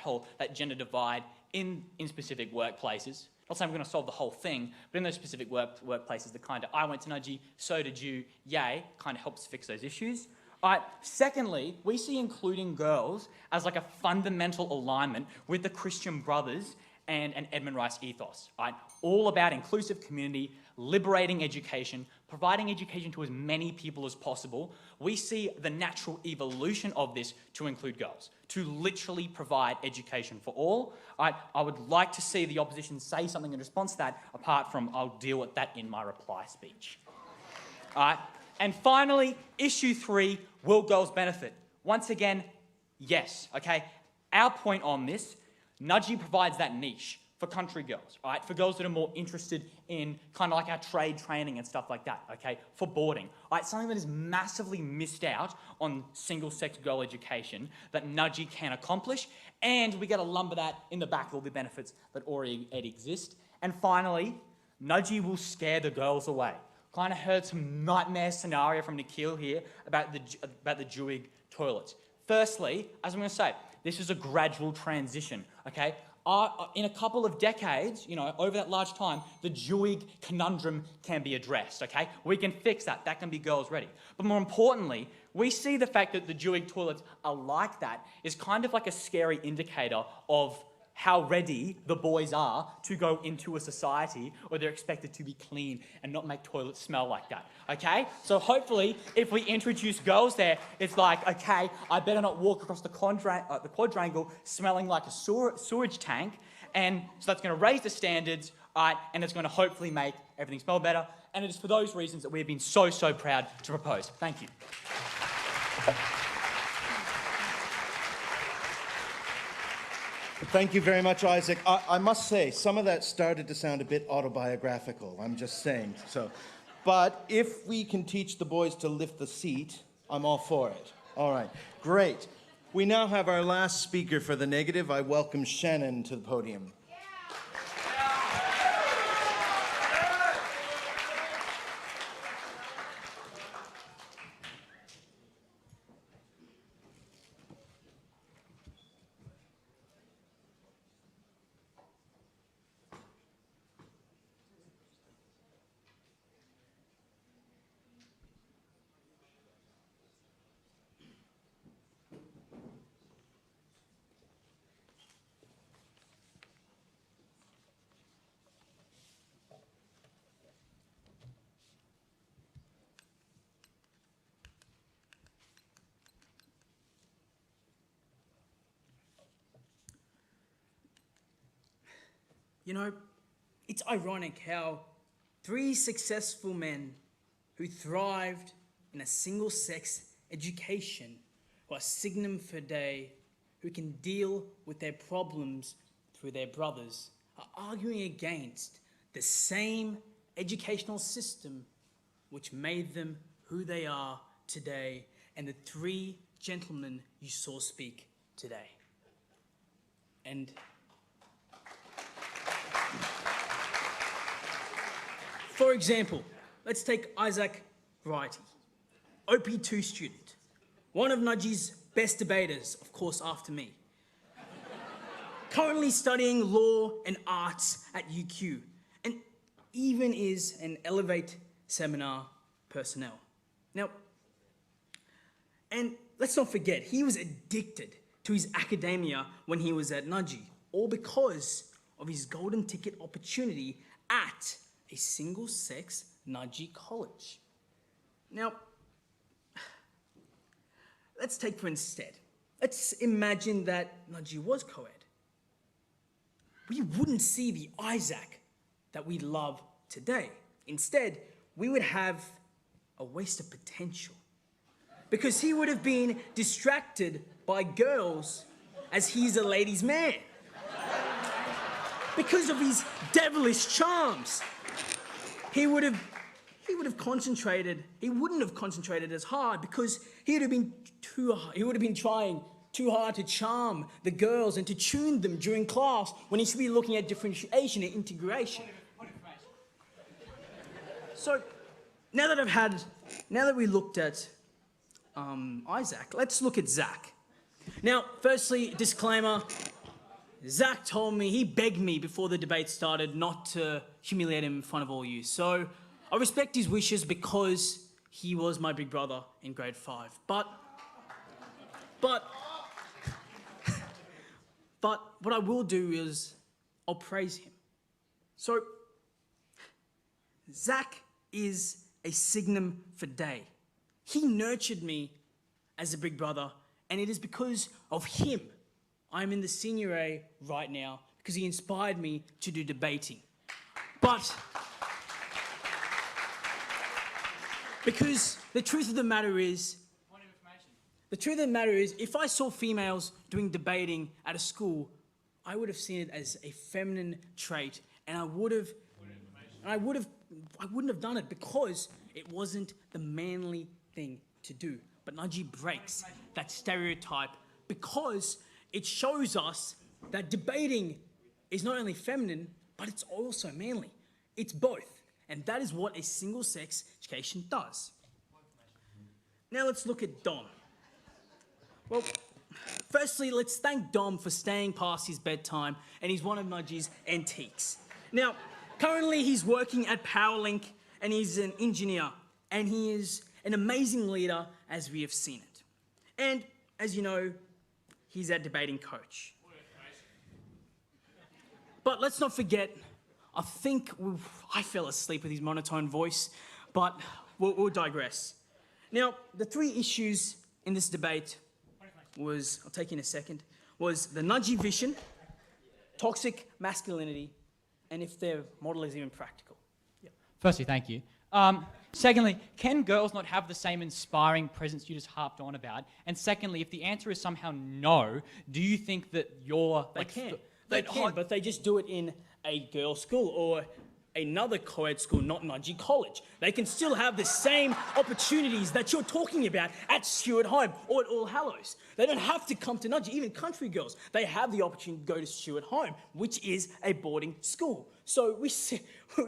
gender divide in specific workplaces. Not saying we're going to solve the whole thing, but in those specific workplaces, the kind of I went to Nudgee, so did you, yay, kind of helps fix those issues. All right. Secondly, we see including girls as like a fundamental alignment with the Christian Brothers and an Edmund Rice ethos. All right? All about inclusive community, liberating education, providing education to as many people as possible. We see the natural evolution of this to include girls, to literally provide education for all. All right? I would like to see the opposition say something in response to that, apart from I'll deal with that in my reply speech. All right? And finally, issue 3, will girls benefit? Once again, yes, okay? Our point on this, Nudgee provides that niche for country girls, right? For girls that are more interested in kind of like our trade training and stuff like that, okay? For boarding, right? Something that is massively missed out on single-sex girl education that Nudgee can accomplish, and we get to lumber that in the back of all the benefits that already exist. And finally, Nudgee will scare the girls away. Kind of heard some nightmare scenario from Nikhil here about the Jewig toilets. Firstly, as I'm going to say, this is a gradual transition, okay? In a couple of decades, over that large time, the Jewig conundrum can be addressed, okay? We can fix that. That can be girls ready. But more importantly, we see the fact that the Jewig toilets are like that is kind of like a scary indicator of how ready the boys are to go into a society where they're expected to be clean and not make toilets smell like that, okay? So hopefully, if we introduce girls there, it's like, okay, I better not walk across the quadrangle smelling like a sewage tank, and so that's going to raise the standards, right, and it's going to hopefully make everything smell better, and it is for those reasons that we have been so proud to propose. Thank you. Thank you very much, Isaac. I must say, some of that started to sound a bit autobiographical, I'm just saying. But if we can teach the boys to lift the seat, I'm all for it. All right, great. We now have our last speaker for the negative. I welcome Shannon to the podium. It's ironic how 3 successful men who thrived in a single-sex education, who are Signum Fidei, who can deal with their problems through their brothers, are arguing against the same educational system which made them who they are today, and the 3 gentlemen you saw speak today. And for example, let's take Isaac Wrighty, OP2 student, one of Nudgee's best debaters, of course, after me. Currently studying law and arts at UQ, and even is an Elevate seminar personnel. Now, and let's not forget, he was addicted to his academia when he was at Nudgee, all because of his golden ticket opportunity at a single-sex Nudgee college. Now, let's take for instead. Let's imagine that Nudgee was co-ed. We wouldn't see the Isaac that we love today. Instead, we would have a waste of potential, because he would have been distracted by girls as he's a ladies' man. Because of his devilish charms. He wouldn't have concentrated as hard, because he would have been trying too hard to charm the girls and to tune them during class when he should be looking at differentiation and integration. So now that we looked at Isaac. Let's look at Zach. Now, firstly, disclaimer, Zach told me, he begged me before the debate started not to humiliate him in front of all you. So I respect his wishes because he was my big brother in grade 5. But what I will do is I'll praise him. So Zach is a signum fidei. He nurtured me as a big brother, and it is because of him I'm in the senior A right now, because he inspired me to do debating. But because the truth of the matter is, if I saw females doing debating at a school, I would have seen it as a feminine trait, and I wouldn't have done it because it wasn't the manly thing to do. But Nudgee breaks that stereotype because it shows us that debating is not only feminine, but it's also manly. It's both. And that is what a single-sex education does. Now let's look at Dom. Well, firstly, let's thank Dom for staying past his bedtime, and he's one of Nudgee's antiques. Now, currently he's working at Powerlink, and he's an engineer, and he is an amazing leader as we have seen it. And as you know, he's our debating coach. But let's not forget, I fell asleep with his monotone voice, but we'll digress. Now, the 3 issues in this debate I'll take in a second, was the Nudgee vision, toxic masculinity, and if their model is even practical. Firstly, thank you. Secondly, can girls not have the same inspiring presence you just harped on about? And secondly, if the answer is somehow no, do you think that you're... They can, but they just do it in a girls' school or another co-ed school, not Nudgee College. They can still have the same opportunities that you're talking about at Stuart Home or at All Hallows. They don't have to come to Nudgee. Even country girls, they have the opportunity to go to Stuart Home, which is a boarding school. So we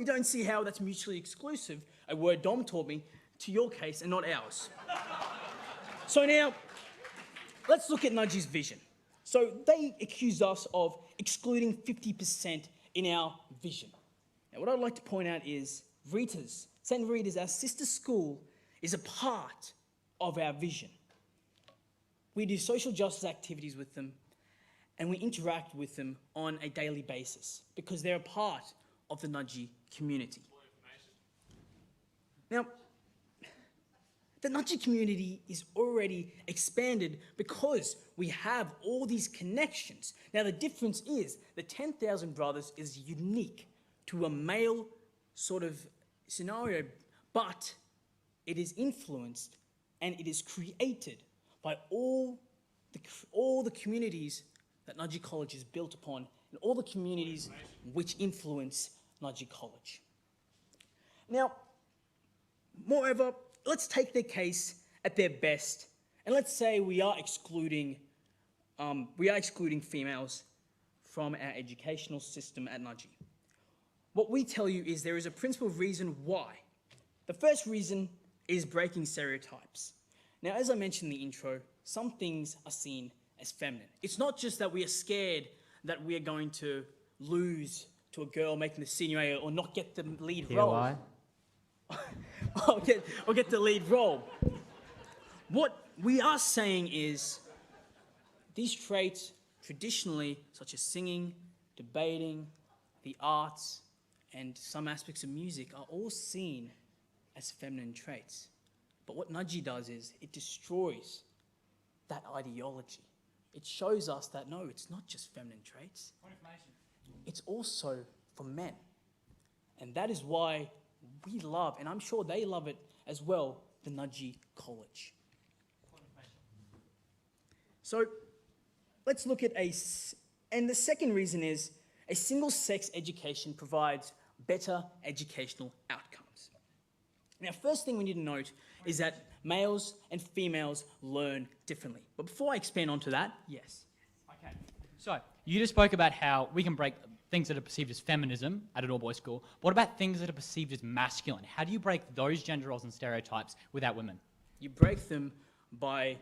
don't see how that's mutually exclusive, a word Dom taught me, to your case and not ours. So now, let's look at Nudgee's vision. So they accused us of excluding 50% in our vision. Now, what I'd like to point out is St. Rita's, our sister school, is a part of our vision. We do social justice activities with them, and we interact with them on a daily basis because they're a part of the Nudgee community. Now, the Nudgee community is already expanded because we have all these connections. Now, the difference is the 10,000 Brothers is unique to a male sort of scenario, but it is influenced and it is created by all the communities that Nudgee College is built upon and all the communities which influence Nudgee College. Now, moreover, let's take their case at their best, and let's say we are excluding females from our educational system at Nudgee. What we tell you is there is a principal reason why. The first reason is breaking stereotypes. Now, as I mentioned in the intro, some things are seen as feminine. It's not just that we are scared that we are going to lose to a girl making the senior A or not get the lead role. I'll get the lead role. What we are saying is these traits traditionally, such as singing, debating, the arts, and some aspects of music, are all seen as feminine traits. But what Nudgee does is it destroys that ideology. It shows us that no, it's not just feminine traits. It's also for men. And that is why we love, and I'm sure they love it as well, the Nudgee College. So let's look at and the second reason is a single-sex education provides better educational outcomes. Now, first thing we need to note is that males and females learn differently. But before I expand onto that, yes. Okay. So you just spoke about how we can break things that are perceived as feminism at an all-boys school. What about things that are perceived as masculine? How do you break those gender roles and stereotypes without women? You break them by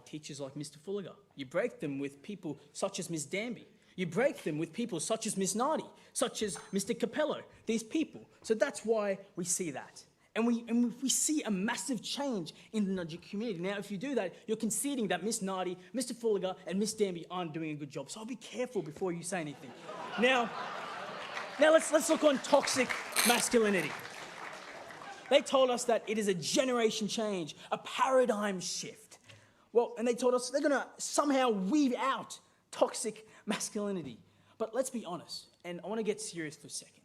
teachers like Mr. Fulliger. You break them with people such as Ms. Danby. You break them with people such as Ms. Nardi, such as Mr. Capello, these people. So that's why we see that. And we see a massive change in the Nudgee community. Now, if you do that, you're conceding that Ms. Nardi, Mr. Fulliger, and Ms. Danby aren't doing a good job. So I'll be careful before you say anything. Now let's look on toxic masculinity. They told us that it is a generation change, a paradigm shift. Well, and they told us they're going to somehow weed out toxic masculinity. But let's be honest, and I want to get serious for a second.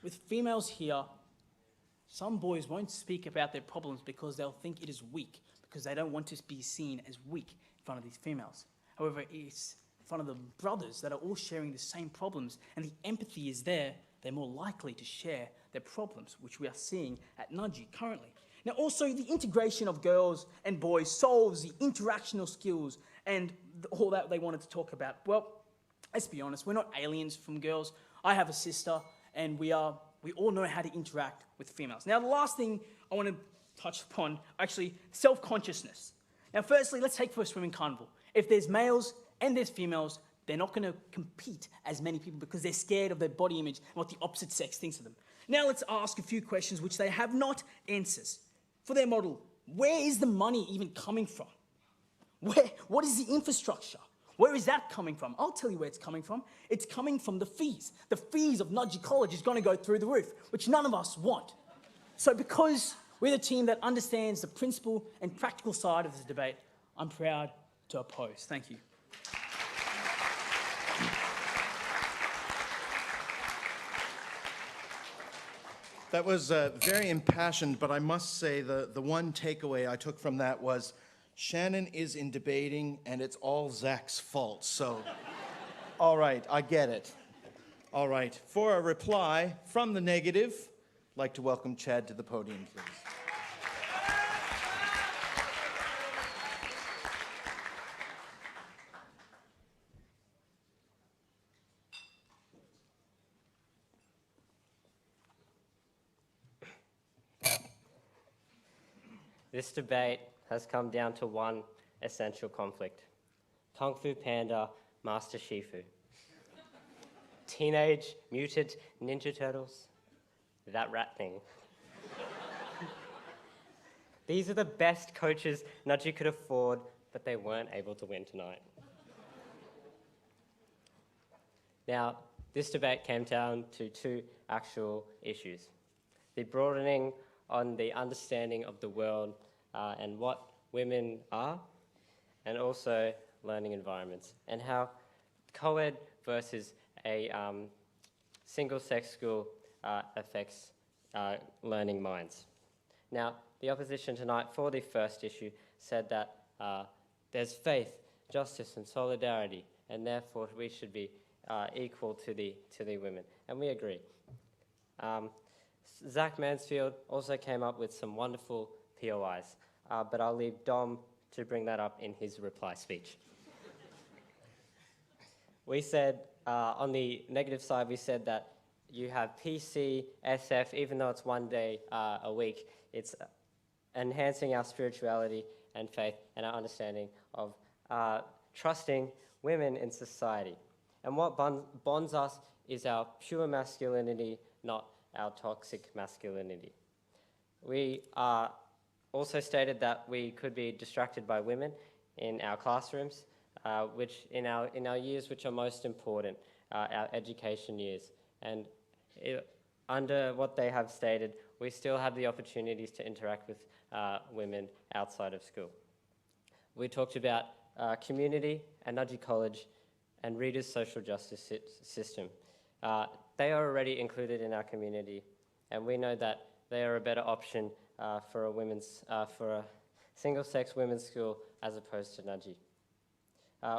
With females here, some boys won't speak about their problems because they'll think it is weak, because they don't want to be seen as weak in front of these females. However, it's in front of the brothers that are all sharing the same problems, and the empathy is there, they're more likely to share their problems, which we are seeing at Nudgee currently. Now, also, the integration of girls and boys solves the interactional skills and all that they wanted to talk about. Well, let's be honest, we're not aliens from girls. I have a sister, and we all know how to interact with females. Now, the last thing I want to touch upon, actually, self-consciousness. Now, firstly, let's take First Women Carnival. If there's males and there's females, they're not going to compete as many people because they're scared of their body image and what the opposite sex thinks of them. Now, let's ask a few questions which they have not answers. For their model, where is the money even coming from? What is the infrastructure? Where is that coming from? I'll tell you where it's coming from. It's coming from the fees. The fees of Nudgee College is going to go through the roof, which none of us want. So because we're the team that understands the principle and practical side of this debate, I'm proud to oppose. Thank you. That was very impassioned, but I must say the one takeaway I took from that was Shannon is in debating, and it's all Zach's fault. So, all right, I get it. All right, for a reply from the negative, I'd like to welcome Chad to the podium, please. This debate has come down to one essential conflict. Kung Fu Panda, Master Shifu. Teenage Mutant Ninja Turtles. That rat thing. These are the best coaches Nudgee could afford, but they weren't able to win tonight. Now, this debate came down to two actual issues. The broadening on the understanding of the world and what women are, and also learning environments, and how co-ed versus a single-sex school affects learning minds. Now, the opposition tonight for the first issue said that there's faith, justice, and solidarity, and therefore we should be equal to the women, and we agree. Zach Mansfield also came up with some wonderful POIs, but I'll leave Dom to bring that up in his reply speech. We said, on the negative side, we said that you have PC, SF, even though it's one day a week, it's enhancing our spirituality and faith and our understanding of trusting women in society. And what bonds us is our pure masculinity, not our toxic masculinity. We also stated that we could be distracted by women in our classrooms, which in our years which are most important, our education years. And under what they have stated, we still have the opportunities to interact with women outside of school. We talked about community and Nudgee College and Reader's social justice system. They are already included in our community, and we know that they are a better option for a single-sex women's school as opposed to Nudgee.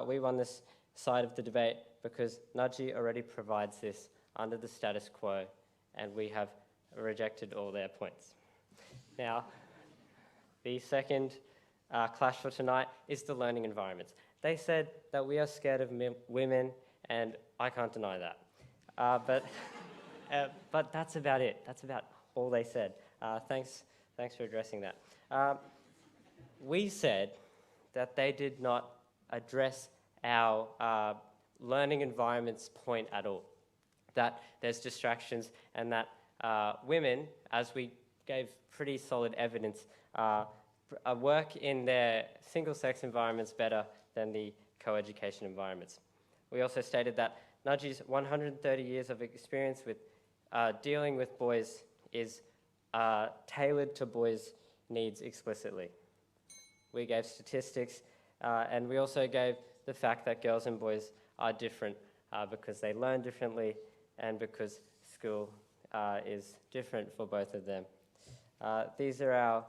We won this side of the debate because Nudgee already provides this under the status quo, and we have rejected all their points. Now, the second clash for tonight is the learning environments. They said that we are scared of women, and I can't deny that. But that's about it. That's about all they said. Thanks for addressing that. We said that they did not address our learning environments point at all, that there's distractions and that women, as we gave pretty solid evidence, work in their single-sex environments better than the co-education environments. We also stated that Nudgee's 130 years of experience with dealing with boys is tailored to boys' needs explicitly. We gave statistics, and we also gave the fact that girls and boys are different because they learn differently and because school is different for both of them. These are our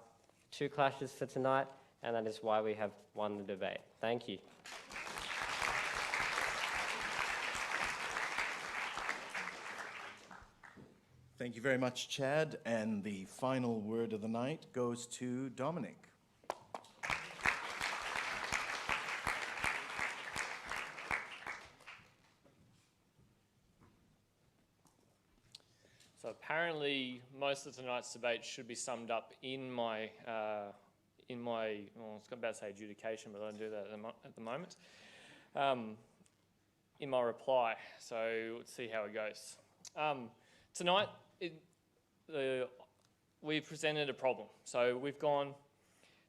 two clashes for tonight, and that is why we have won the debate. Thank you. Thank you very much, Chad. And the final word of the night goes to Dominic. So apparently, most of tonight's debate should be summed up in my, well, I was about to say adjudication, but I don't do that at the moment. In my reply, so let's see how it goes. Tonight, we've presented a problem. So we've gone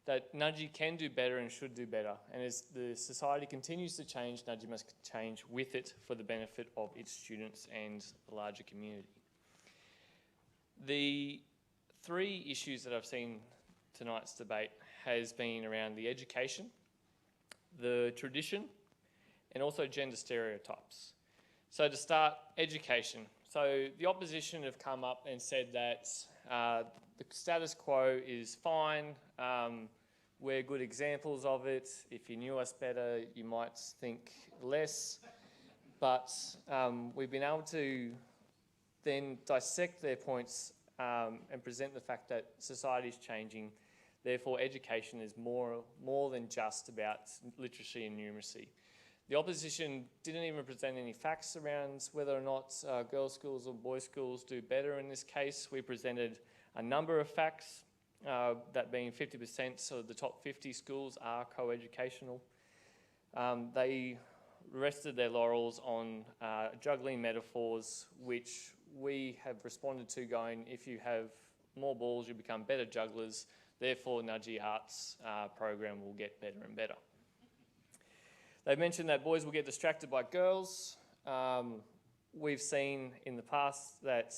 that Nudgee can do better and should do better. And as the society continues to change, Nudgee must change with it for the benefit of its students and the larger community. The three issues that I've seen tonight's debate has been around the education, the tradition, and also gender stereotypes. So to start, education. So the opposition have come up and said that the status quo is fine, we're good examples of it. If you knew us better, you might think less. But we've been able to then dissect their points and present the fact that society is changing. Therefore, education is more than just about literacy and numeracy. The opposition didn't even present any facts around whether or not girls' schools or boys' schools do better in this case. We presented a number of facts, that being 50% of the top 50 schools are co-educational. They rested their laurels on juggling metaphors, which we have responded to going, if you have more balls, you become better jugglers. Therefore, Nudgee Arts program will get better and better. They mentioned that boys will get distracted by girls. We've seen in the past that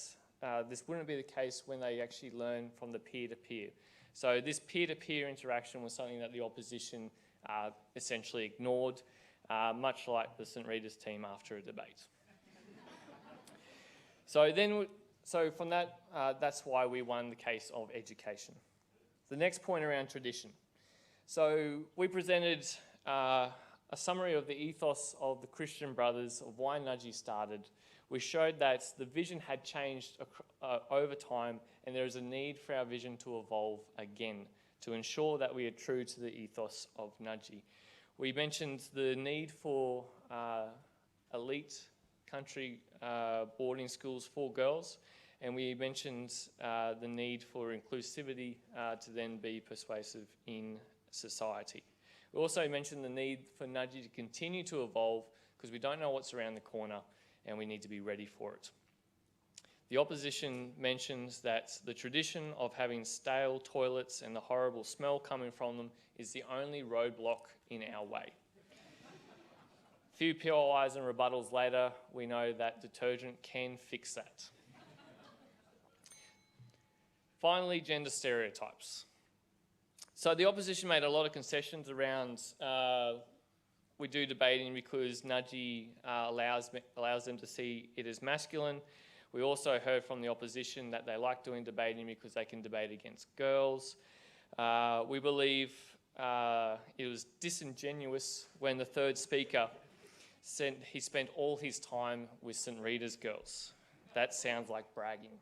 this wouldn't be the case when they actually learn from the peer-to-peer. So this peer-to-peer interaction was something that the opposition essentially ignored, much like the St. Rita's team after a debate. So from that, that's why we won the case of education. The next point around tradition. So we presented a summary of the ethos of the Christian Brothers, of why Nudgee started. We showed that the vision had changed over time, and there is a need for our vision to evolve again to ensure that we are true to the ethos of Nudgee. We mentioned the need for elite country boarding schools for girls, and we mentioned the need for inclusivity to then be persuasive in society. We also mentioned the need for Nudgee to continue to evolve because we don't know what's around the corner and we need to be ready for it. The opposition mentions that the tradition of having stale toilets and the horrible smell coming from them is the only roadblock in our way. A few POIs and rebuttals later, we know that detergent can fix that. Finally, gender stereotypes. So the opposition made a lot of concessions around we do debating because Nudgee allows them to see it as masculine. We also heard from the opposition that they like doing debating because they can debate against girls. We believe it was disingenuous when the third speaker said he spent all his time with St. Rita's girls. That sounds like bragging.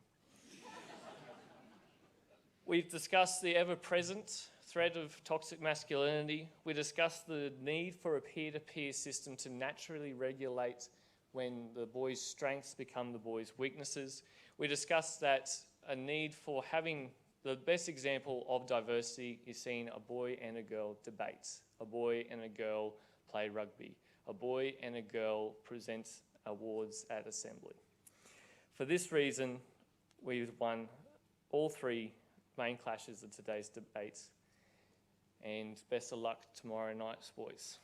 We've discussed the ever-present threat of toxic masculinity. We discussed the need for a peer-to-peer system to naturally regulate when the boys' strengths become the boys' weaknesses. We discussed that a need for having The best example of diversity is seeing a boy and a girl debate, a boy and a girl play rugby, a boy and a girl present awards at assembly. For this reason, we've won all three main clashes of today's debate, and best of luck tomorrow night, boys.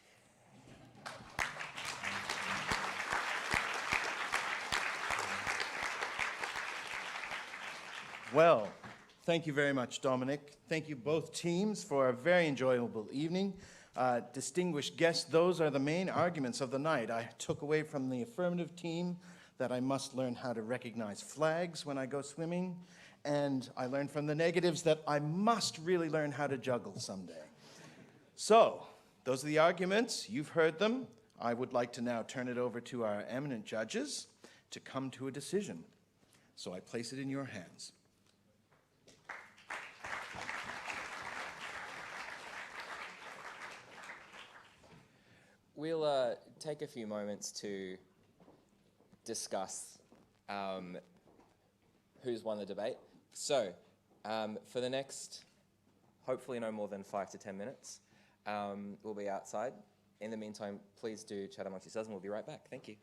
Well, thank you very much, Dominic. Thank you both teams for a very enjoyable evening. Distinguished guests, those are the main arguments of the night. I took away from the affirmative team that I must learn how to recognize flags when I go swimming, and I learned from the negatives that I must really learn how to juggle someday. So, those are the arguments. You've heard them. I would like to now turn it over to our eminent judges to come to a decision. So I place it in your hands. We'll take a few moments to discuss who's won the debate. So, for the next, hopefully no more than 5 to 10 minutes, we'll be outside. In the meantime, please do chat amongst yourselves and we'll be right back. Thank you.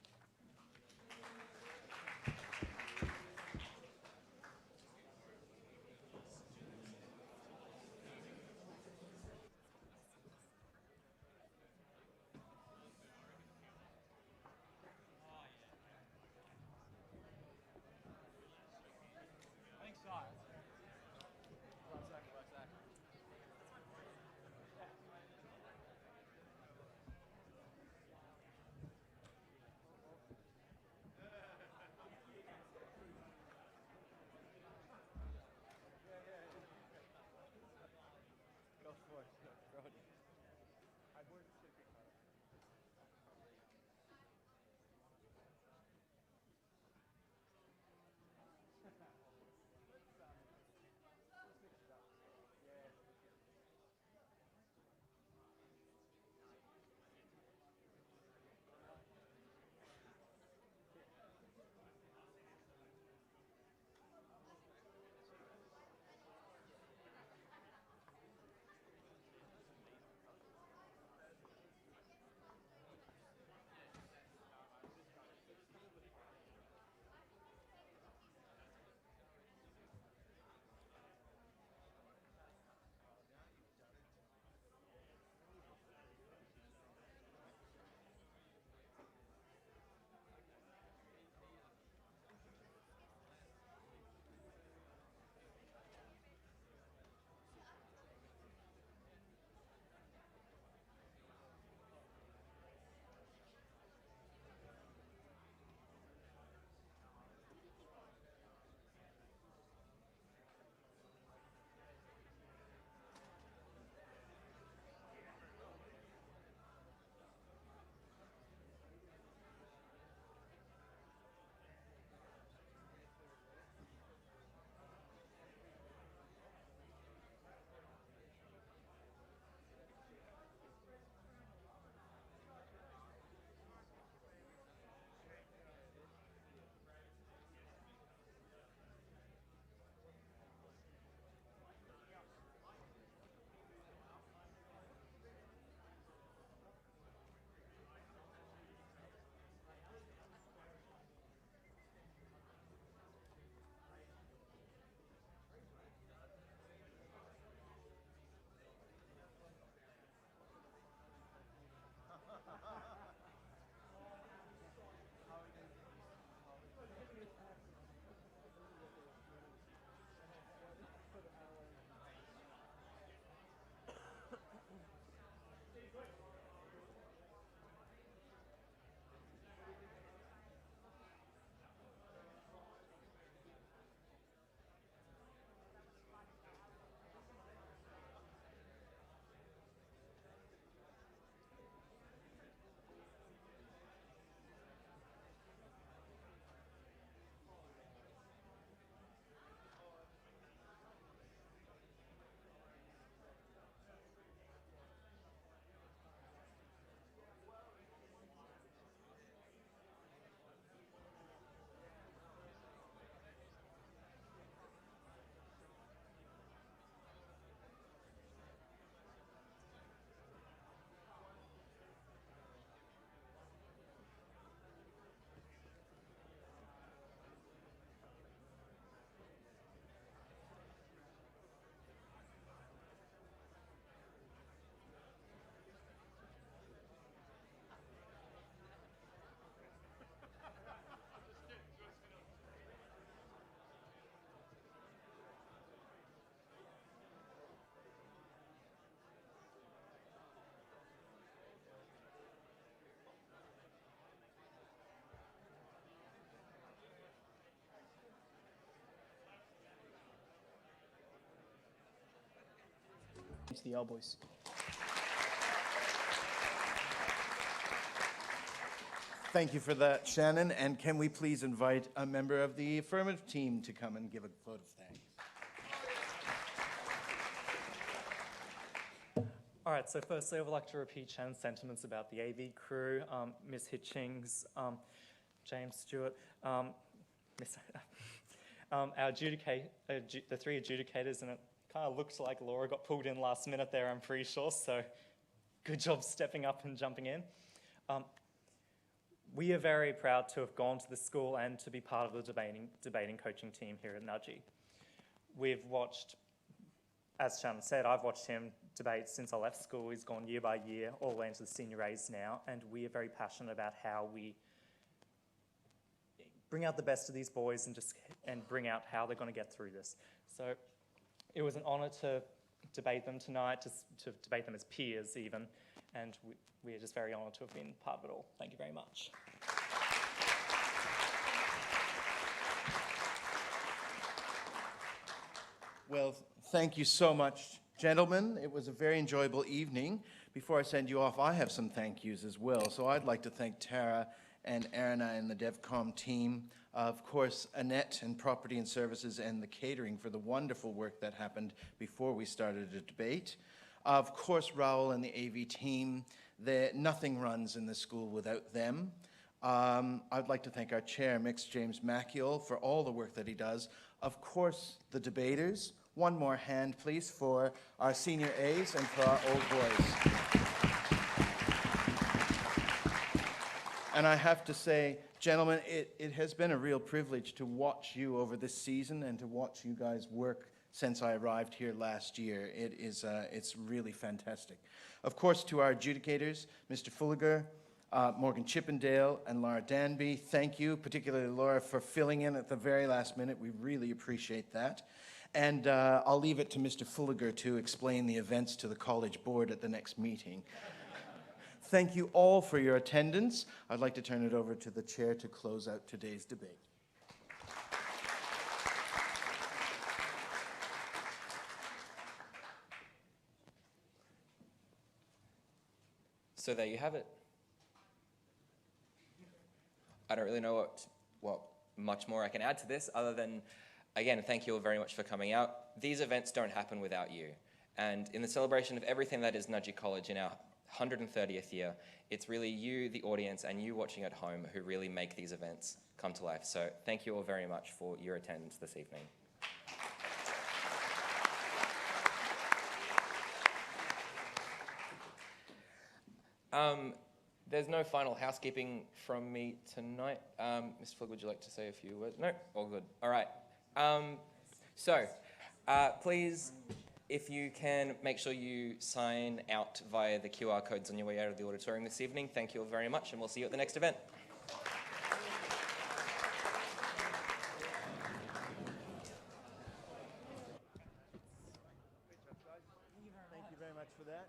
To the old boys. Thank you for that, Shannon. And can we please invite a member of the Affirmative team to come and give a vote of thanks? All right, so firstly, I would like to repeat Shannon's sentiments about the AV crew, Ms. Hitchings, James Stewart, Miss, the three adjudicators, and it kind of looks like Laura got pulled in last minute there, I'm pretty sure, so good job stepping up and jumping in. We are very proud to have gone to the school and to be part of the debating coaching team here at Nudgee. We've watched, as Shannon said, I've watched him debate since I left school. He's gone year by year, all the way into the senior A's now, and we are very passionate about how we bring out the best of these boys and bring out how they're going to get through this. So it was an honour to debate them tonight, to debate them as peers even, and we are just very honoured to have been part of it all. Thank you very much. Well, thank you so much, gentlemen. It was a very enjoyable evening. Before I send you off, I have some thank yous as well. So I'd like to thank Tara and Erna and the DevCom team. Of course, Annette and Property and Services and the catering for the wonderful work that happened before we started the debate. Of course, Raoul and the AV team. Nothing runs in the school without them. I'd like to thank our chair, Mix James Mackiel, for all the work that he does. Of course, the debaters. One more hand, please, for our senior A's and for our old boys. And I have to say, gentlemen, it has been a real privilege to watch you over this season and to watch you guys work since I arrived here last year. It's really fantastic. Of course, to our adjudicators, Mr. Fulliger, Morgan Chippendale, and Laura Danby, thank you, particularly Laura, for filling in at the very last minute. We really appreciate that. And I'll leave it to Mr. Fulliger to explain the events to the college board at the next meeting. Thank you all for your attendance. I'd like to turn it over to the chair to close out today's debate. So there you have it. I don't really know what much more I can add to this other than, again, thank you all very much for coming out. These events don't happen without you. And in the celebration of everything that is Nudgee College in our 130th year, it's really you, the audience, and you watching at home who really make these events come to life. So thank you all very much for your attendance this evening. There's no final housekeeping from me tonight. Mr. Flugg, would you like to say a few words? No? All good. All right. Please, if you can, make sure you sign out via the QR codes on your way out of the auditorium this evening. Thank you all very much, and we'll see you at the next event. Thank you very much for that.